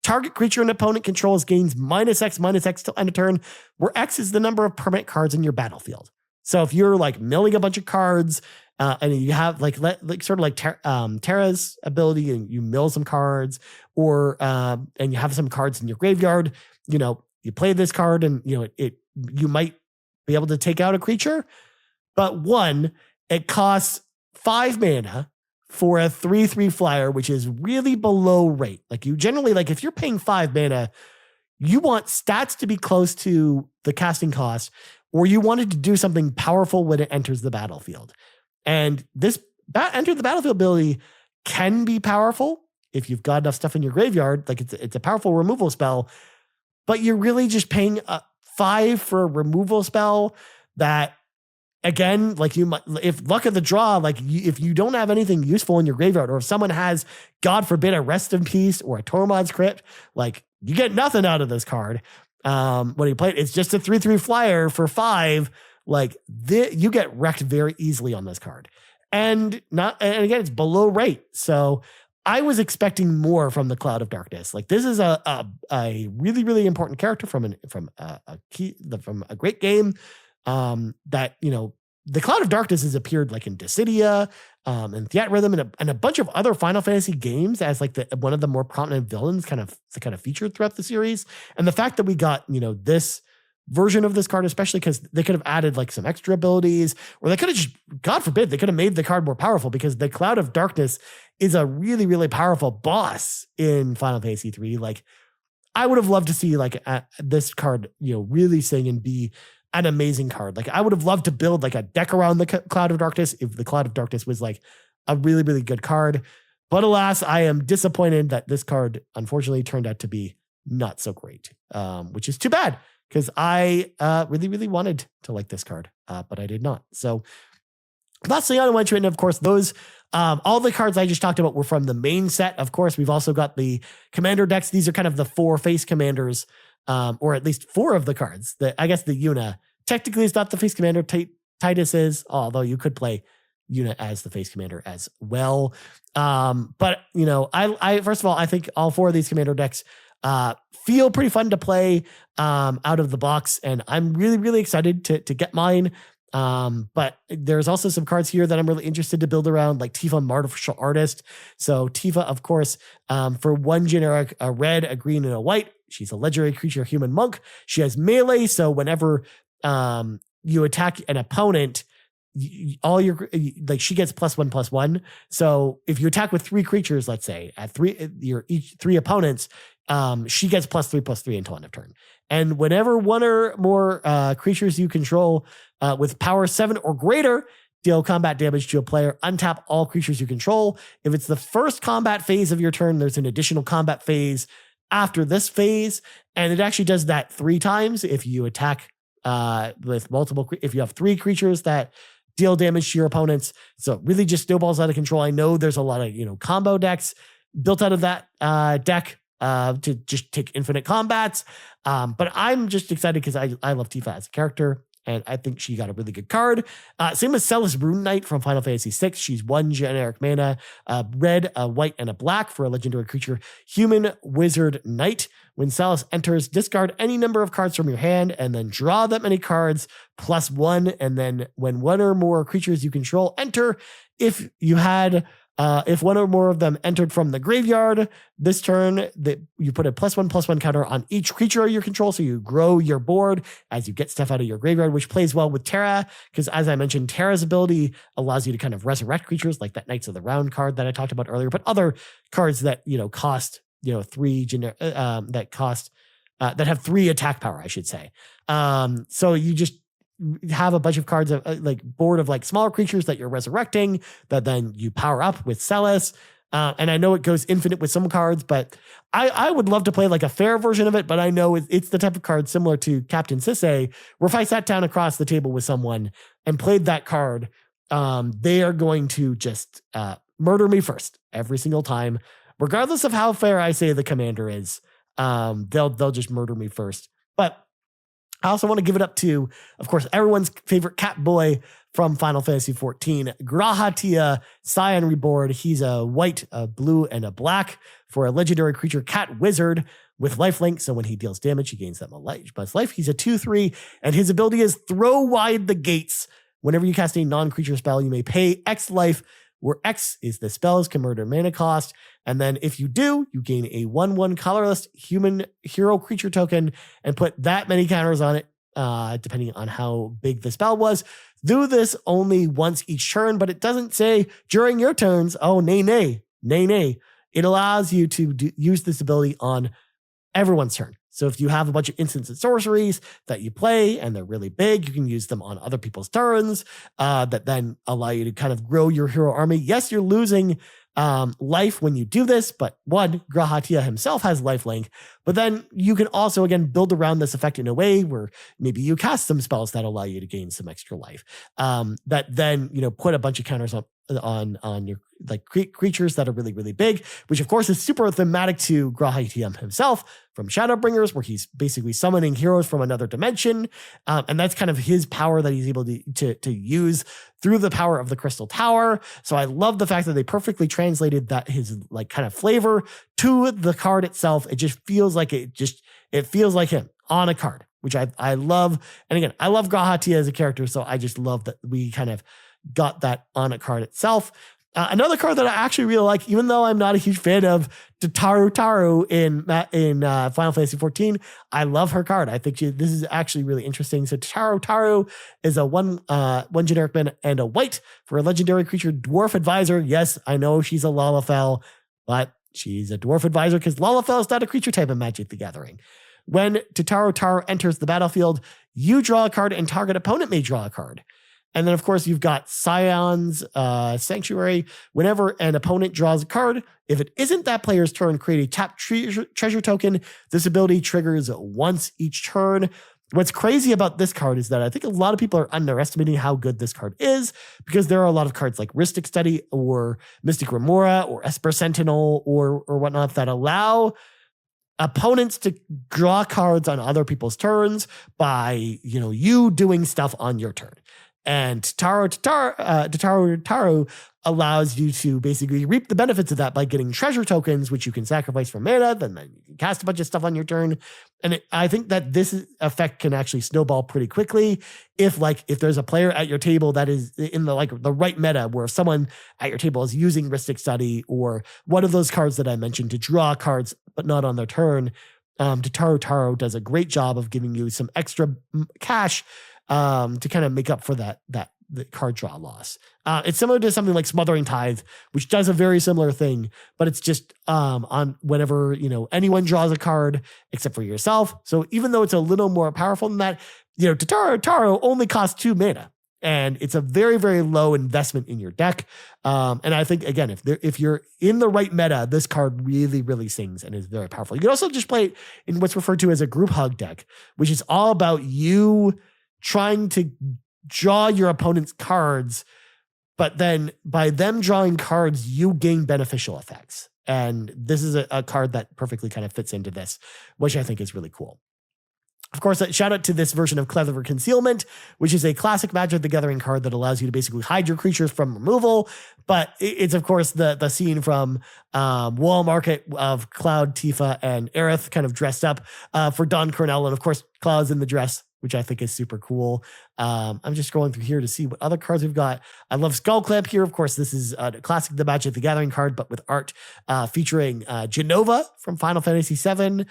Target creature an opponent controls gains -X till end of turn, where X is the number of permanent cards in your battlefield. So if you're like milling a bunch of cards, and you have like sort of like Terra's ability, and you mill some cards, or and you have some cards in your graveyard, you play this card, and you might be able to take out a creature. But one, it costs 5 mana for a 3/3 flyer, which is really below rate. Like you generally, like if you're paying 5 mana, you want stats to be close to the casting cost, or you wanted to do something powerful when it enters the battlefield. And this enter the battlefield ability can be powerful if you've got enough stuff in your graveyard. Like it's a powerful removal spell, but you're really just paying 5 for a removal spell that, again, like you might, if luck of the draw, like if you don't have anything useful in your graveyard, or if someone has, God forbid, a Rest in Peace or a Tormod's Crypt, like you get nothing out of this card. When you play it, it's just a 3/3 flyer for 5. Like you get wrecked very easily on this card, and again, it's below rate. So I was expecting more from the Cloud of Darkness. Like this is a really, really important character from a great game. That the Cloud of Darkness has appeared like in Dissidia, and Theatrhythm, and a bunch of other Final Fantasy games as like one of the more prominent villains kind of featured throughout the series. And the fact that we got, this version of this card, especially because they could have added like some extra abilities, or they could have just, God forbid, they could have made the card more powerful, because the Cloud of Darkness is a really, really powerful boss in Final Fantasy III. Like I would have loved to see like this card, really sing and be an amazing card. Like I would have loved to build like a deck around the Cloud of Darkness if the Cloud of Darkness was like a really, really good card. But alas, I am disappointed that this card unfortunately turned out to be not so great, which is too bad, because I really, really wanted to like this card, but I did not. So lastly, on Wenchman, of course, those all the cards I just talked about were from the main set. Of course, we've also got the commander decks. These are kind of the 4 face commanders, or at least 4 of the cards. I guess the Yuna technically is not the face commander. Titus is, although you could play Yuna as the face commander as well. But I first of all, I think all 4 of these commander decks feel pretty fun to play out of the box, and I'm really, really excited to get mine. But there's also some cards here that I'm really interested to build around, like Tifa, Martial Artist. So Tifa, of course, for 1 generic, a red, a green, and a white, she's a legendary creature, human monk. She has melee, so whenever you attack an opponent, all your like she gets +1/+1. So if you attack with 3 creatures, let's say at each 3 opponents, she gets +3/+3 until end of turn. And whenever one or more creatures you control with power 7 or greater deal combat damage to a player, untap all creatures you control. If it's the first combat phase of your turn, there's an additional combat phase after this phase, and it actually does that 3 times if you attack with multiple. If you have 3 creatures that deal damage to your opponents, so it really just snowballs out of control. I know there's a lot of combo decks built out of that deck to just take infinite combats, but I'm just excited because I love Tifa as a character. And I think she got a really good card. Same with Celis Rune Knight from Final Fantasy VI. She's 1 generic mana, red, a white, and a black for a legendary creature, human wizard knight. When Celis enters, discard any number of cards from your hand and then draw that many cards +1. And then when one or more creatures you control enter, if one or more of them entered from the graveyard this turn, that you put a +1/+1 counter on each creature you control. So you grow your board as you get stuff out of your graveyard, which plays well with Terra. Because as I mentioned, Terra's ability allows you to kind of resurrect creatures like that Knights of the Round card that I talked about earlier, but other cards that, cost, 3 that have 3 attack power, I should say. So you just have a bunch of cards of board of smaller creatures that you're resurrecting that then you power up with Celis. And I know it goes infinite with some cards, but I would love to play a fair version of it. But I know it's the type of card similar to Captain Sisse, where if I sat down across the table with someone and played that card, they are going to just murder me first every single time, regardless of how fair I say the commander is. They'll just murder me first. But I also want to give it up to, of course, everyone's favorite cat boy from Final Fantasy XIV, G'rahatia, Scion Reborn. He's a white, a blue, and a black for a legendary creature, cat wizard with lifelink. So when he deals damage, he gains that much life. He's a 2/3, and his ability is throw wide the gates. Whenever you cast a non-creature spell, you may pay X life, where X is the spell's converted mana cost. And then if you do, you gain a 1/1 colorless human hero creature token and put that many counters on it, depending on how big the spell was. Do this only once each turn, but it doesn't say during your turns. Oh, nay. It allows you to use this ability on everyone's turn. So if you have a bunch of instants and sorceries that you play and they're really big, you can use them on other people's turns that then allow you to kind of grow your hero army. Yes, you're losing life when you do this, but one, G'rahatia himself has lifelink, but then you can also, again, build around this effect in a way where maybe you cast some spells that allow you to gain some extra life, that then, put a bunch of counters on your creatures that are really, really big, which of course is super thematic to G'rahatia himself from Shadowbringers, where he's basically summoning heroes from another dimension. And that's kind of his power that he's able to use through the power of the Crystal Tower. So I love the fact that they perfectly translated that his kind of flavor to the card itself. It just feels like it feels like him on a card, which I love. And again, I love G'rahatia as a character. So I just love that we kind of got that on a card itself. Another card that I actually really like, even though I'm not a huge fan of Taru in Final Fantasy XIV, I love her card. I think this is actually really interesting. So Taru is a one generic mana and a white for a legendary creature, Dwarf Advisor. Yes, I know she's a Lalafell, but she's a Dwarf Advisor because Lalafell is not a creature type in Magic the Gathering. When Taru enters the battlefield, you draw a card and target opponent may draw a card. And then, of course, you've got Scion's Sanctuary. Whenever an opponent draws a card, if it isn't that player's turn, create a tap treasure token. This ability triggers once each turn. What's crazy about this card is that I think a lot of people are underestimating how good this card is, because there are a lot of cards like Rhystic Study or Mystic Remora or Esper Sentinel or whatnot that allow opponents to draw cards on other people's turns by, you doing stuff on your turn. And Taru allows you to basically reap the benefits of that by getting treasure tokens, which you can sacrifice for mana, then you can cast a bunch of stuff on your turn. And I think that this effect can actually snowball pretty quickly if there's a player at your table that is in the right meta, where someone at your table is using Rhystic Study or one of those cards that I mentioned to draw cards but not on their turn. Taro does a great job of giving you some extra cash to kind of make up for the card draw loss. It's similar to something like Smothering Tithe, which does a very similar thing, but it's just on whenever, anyone draws a card except for yourself. So even though it's a little more powerful than that, Taro only costs 2 mana. And it's a very, very low investment in your deck. And I think, again, if you're in the right meta, this card really, really sings and is very powerful. You can also just play it in what's referred to as a group hug deck, which is all about you trying to draw your opponent's cards, but then by them drawing cards, you gain beneficial effects. And this is a card that perfectly kind of fits into this, which I think is really cool. Of course, shout out to this version of Clever Concealment, which is a classic Magic the Gathering card that allows you to basically hide your creatures from removal. But it's, of course, the scene from Wall Market of Cloud, Tifa, and Aerith kind of dressed up for Don Cornell. And, of course, Cloud's in the dress, which I think is super cool. I'm just scrolling through here to see what other cards we've got. I love Skull Clamp here. Of course, this is a classic The Magic the Gathering card, but with art featuring Genova from Final Fantasy VII.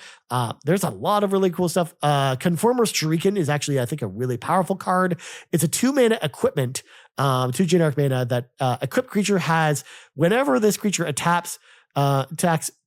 There's a lot of really cool stuff. Conformer's Shuriken is actually, I think, a really powerful card. It's a 2-mana equipment, 2 generic mana that equipped creature has whenever this creature attacks,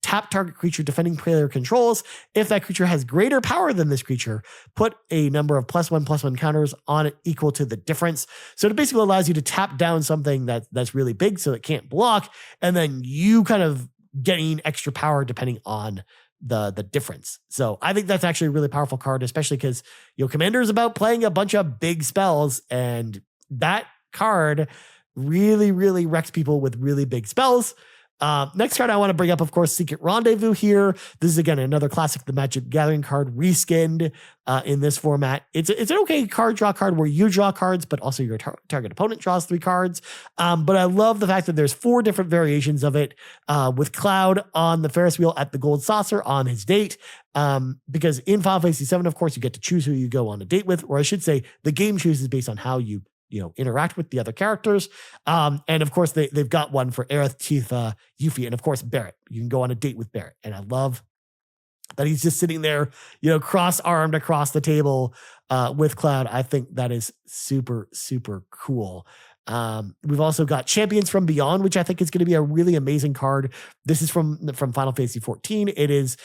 tap target creature defending player controls. If that creature has greater power than this creature, put a number of +1/+1 counters on it equal to the difference. So it basically allows you to tap down something that's really big so it can't block, and then you kind of gain extra power depending on the difference. So I think that's actually a really powerful card, especially because Commander is about playing a bunch of big spells, and that card really, really wrecks people with really big spells. Next card I want to bring up, of course, Secret Rendezvous here. This is, again, another classic The Magic Gathering card, reskinned in this format. It's an okay card draw card where you draw cards, but also your target opponent draws 3 cards. But I love the fact that there's 4 different variations of it, with Cloud on the Ferris wheel at the Gold Saucer on his date. Because in Final Fantasy VII, of course, you get to choose who you go on a date with, or I should say the game chooses based on how you interact with the other characters. And of course, they've got one for Aerith, Tifa, Yuffie, and of course, Barrett. You can go on a date with Barrett. And I love that he's just sitting there, cross-armed across the table with Cloud. I think that is super, super cool. We've also got Champions from Beyond, which I think is going to be a really amazing card. This is from Final Fantasy XIV. It is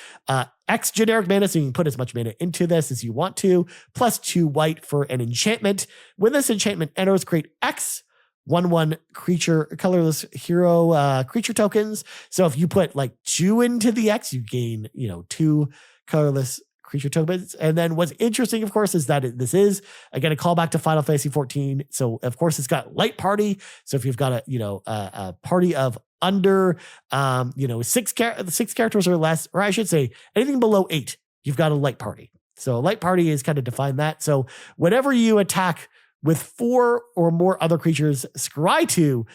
X generic mana, so you can put as much mana into this as you want to, +2 white for an enchantment. When this enchantment enters, create X 1/1 creature, colorless hero creature tokens. So if you put 2 into the X, you gain 2 colorless creature tokens. And then what's interesting, of course, is that this is, again, a callback to Final Fantasy XIV. So, of course, it's got Light Party. So if you've got a party of under, 6 characters or less, or I should say anything below 8, you've got a Light Party. So Light Party is kind of defined that. So whenever you attack with 4 or more other creatures, scry 2,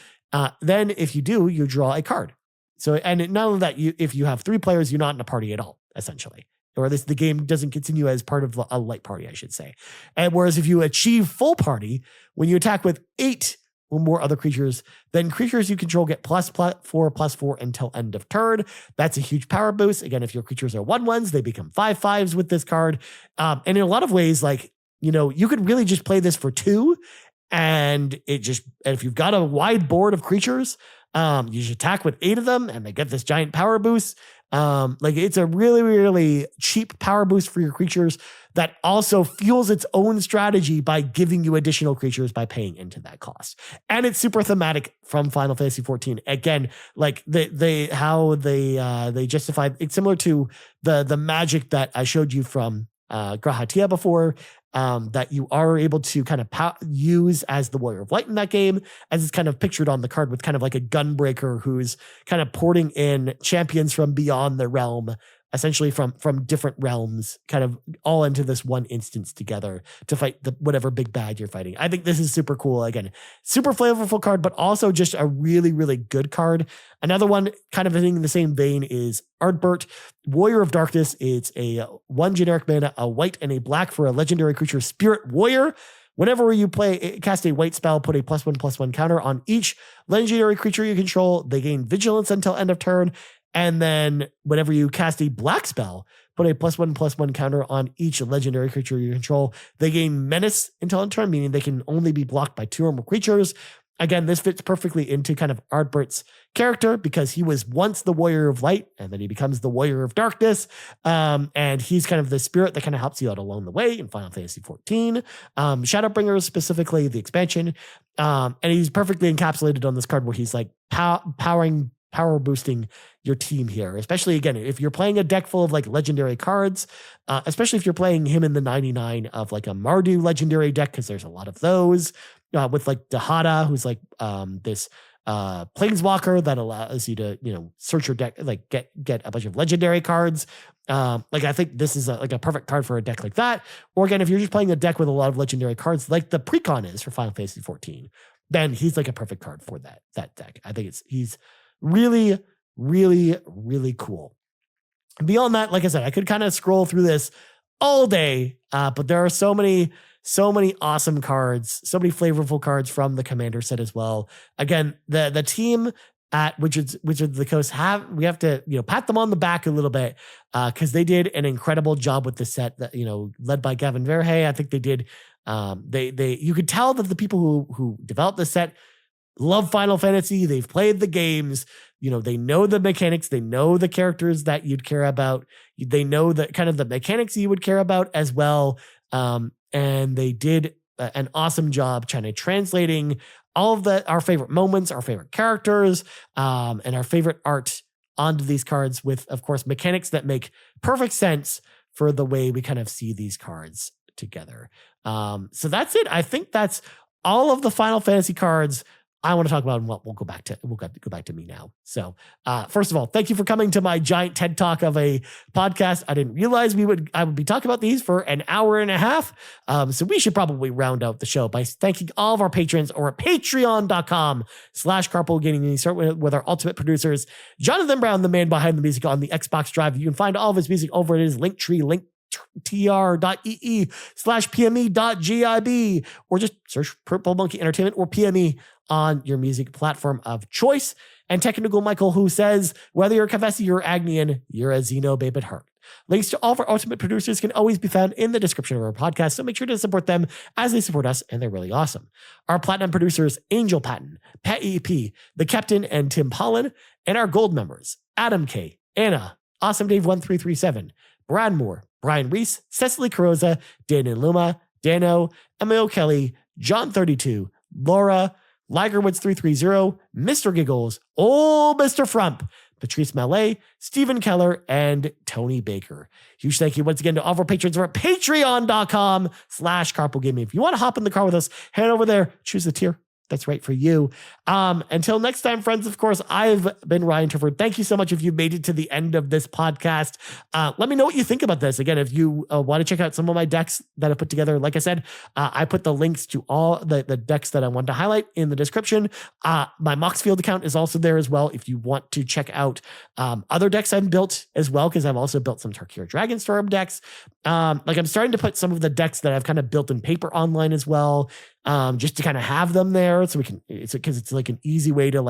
then if you do, you draw a card. So, and not only that, if you have 3 players, you're not in a party at all, essentially. Or at least the game doesn't continue as part of a light party, I should say. And whereas if you achieve full party, when you attack with 8 or more other creatures, then creatures you control get +4/+4 until end of turn. That's a huge power boost. Again, if your creatures are 1/1s, they become 5/5s with this card. And in a lot of ways, you could really just play this for 2, and if you've got a wide board of creatures, you just attack with 8 of them, and they get this giant power boost. It's a really, really cheap power boost for your creatures that also fuels its own strategy by giving you additional creatures by paying into that cost. And it's super thematic from Final Fantasy XIV. Again, they justified it's similar to the magic that I showed you from Grahatia before, that you are able to kind of use as the Warrior of Light in that game, as it's kind of pictured on the card with kind of like a gunbreaker who's kind of porting in champions from beyond the realm, essentially from different realms, kind of all into this one instance together to fight whatever big bad you're fighting. I think this is super cool. Again, super flavorful card, but also just a really, really good card. Another one kind of in the same vein is Ardbert, Warrior of Darkness. It's a 1 generic mana, a white and a black for a legendary creature, Spirit Warrior. Whenever you cast a white spell, put a +1/+1 counter on each legendary creature you control. They gain vigilance until end of turn. And then whenever you cast a black spell, put a +1/+1 counter on each legendary creature you control. They gain menace until end turn, meaning they can only be blocked by 2 or more creatures. Again, this fits perfectly into kind of Ardbert's character because he was once the Warrior of Light and then he becomes the Warrior of Darkness. And he's kind of the spirit that kind of helps you out along the way in Final Fantasy XIV. Shadowbringers, specifically the expansion. And he's perfectly encapsulated on this card where he's like power boosting your team here, especially again if you're playing a deck full of like legendary cards, especially if you're playing him in the 99 of like a Mardu legendary deck, because there's a lot of those with like Dahada, who's like this planeswalker that allows you to search your deck, like get a bunch of legendary cards. Like I think this is like a perfect card for a deck like that. Or again, if you're just playing a deck with a lot of legendary cards, like the Precon is for Final Fantasy 14, then he's like a perfect card for that deck. I think he's really, really, really cool. Beyond that, like I said, I could kind of scroll through this all day, but there are so many awesome cards, so many flavorful cards from the Commander set as well. Again, the team at Wizards of the Coast we have to pat them on the back a little bit because they did an incredible job with the set that led by Gavin Verhey. I think they did. You could tell that the people who developed the set love Final Fantasy. They've played the games. They know the mechanics. They know the characters that you'd care about. They know the kind of the mechanics you would care about as well. And they did an awesome job trying to translating all of our favorite moments, our favorite characters, and our favorite art onto these cards with, of course, mechanics that make perfect sense for the way we kind of see these cards together. So that's it. I think that's all of the Final Fantasy cards I want to talk about, and we'll go back to me now. So, first of all, thank you for coming to my giant TED Talk of a podcast. I didn't realize I would be talking about these for an hour and a half. So we should probably round out the show by thanking all of our patrons over at patreon.com/carpoolgaming. You start with our ultimate producers, Jonathan Brown, the man behind the music on the Xbox Drive. You can find all of his music over at his Linktree, tr.ee/pme.gib, or just search Purple Monkey Entertainment or PME on your music platform of choice. And Technical Michael, who says, whether you're Kevesi or Agnian, you're a Xenobabe at heart. Links to all of our ultimate producers can always be found in the description of our podcast, so make sure to support them as they support us, and they're really awesome. Our platinum producers, Angel Patton, Peje, The Captain, and Tim Paullin, and our gold members, Adam K, Anna, Awesome Dave 1337, Brad Moore, Brian Reese, Cecily Carrozza, Dan and Luma, Dannohh, Emil Kelly, John 32, Laura, Ligerwoods 330, Mr. Giggles, OldMrFrump, Patrice Mallette, Stephen Keller, and Tony Baker. Huge thank you once again to all of our patrons over at patreon.com/carpoolgaming. If you want to hop in the car with us, head over there, choose the tier that's right for you. Until next time, friends, of course, I've been Ryan Turford. Thank you so much if you've made it to the end of this podcast. Let me know what you think about this. Again, if you want to check out some of my decks that I put together, like I said, I put the links to all the decks that I wanted to highlight in the description. My Moxfield account is also there as well if you want to check out other decks I've built as well, because I've also built some Tarkir Dragonstorm decks. Like I'm starting to put some of the decks that I've kind of built in paper online as well, just to kind of have them there so we can, because it's like an easy way to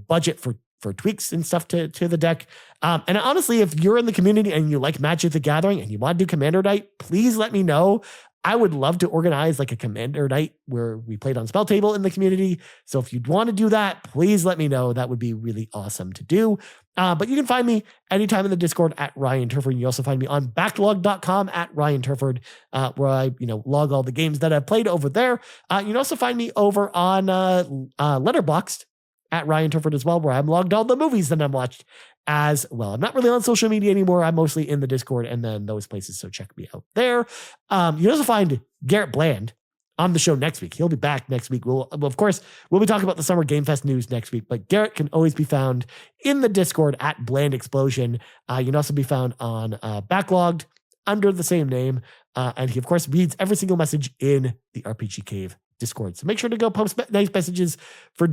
budget for tweaks and stuff to the deck. And honestly, if you're in the community and you like Magic the Gathering and you want to do Commander Night, please let me know. I would love to organize like a Commander Night where we played on Spell Table in the community. So if you'd want to do that, please let me know. That would be really awesome to do. But you can find me anytime in the Discord at Ryan Turford. You also find me on backlog.com at Ryan Turford, where I, log all the games that I've played over there. You can also find me over on Letterboxd at Ryan Turford as well, where I'm logged all the movies that I've watched as well. I'm not really on social media anymore. I'm mostly in the Discord and then those places. So check me out there. You can also find Garrett Bland on the show next week. He'll be back next week. We'll be talking about the Summer Game Fest news next week, but Garrett can always be found in the Discord at Bland Explosion. You can also be found on Backlogged under the same name. And he, of course, reads every single message in the RPG Cave Discord. So make sure to go post nice messages for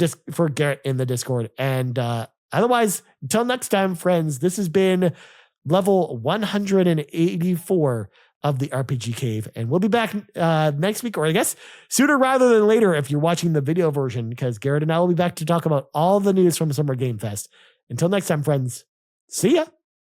Garrett in the Discord. And otherwise, until next time, friends, this has been level 184 of the RPG Cave. And we'll be back next week, or I guess sooner rather than later if you're watching the video version, because Garrett and I will be back to talk about all the news from Summer Game Fest Until next time, friends, see ya.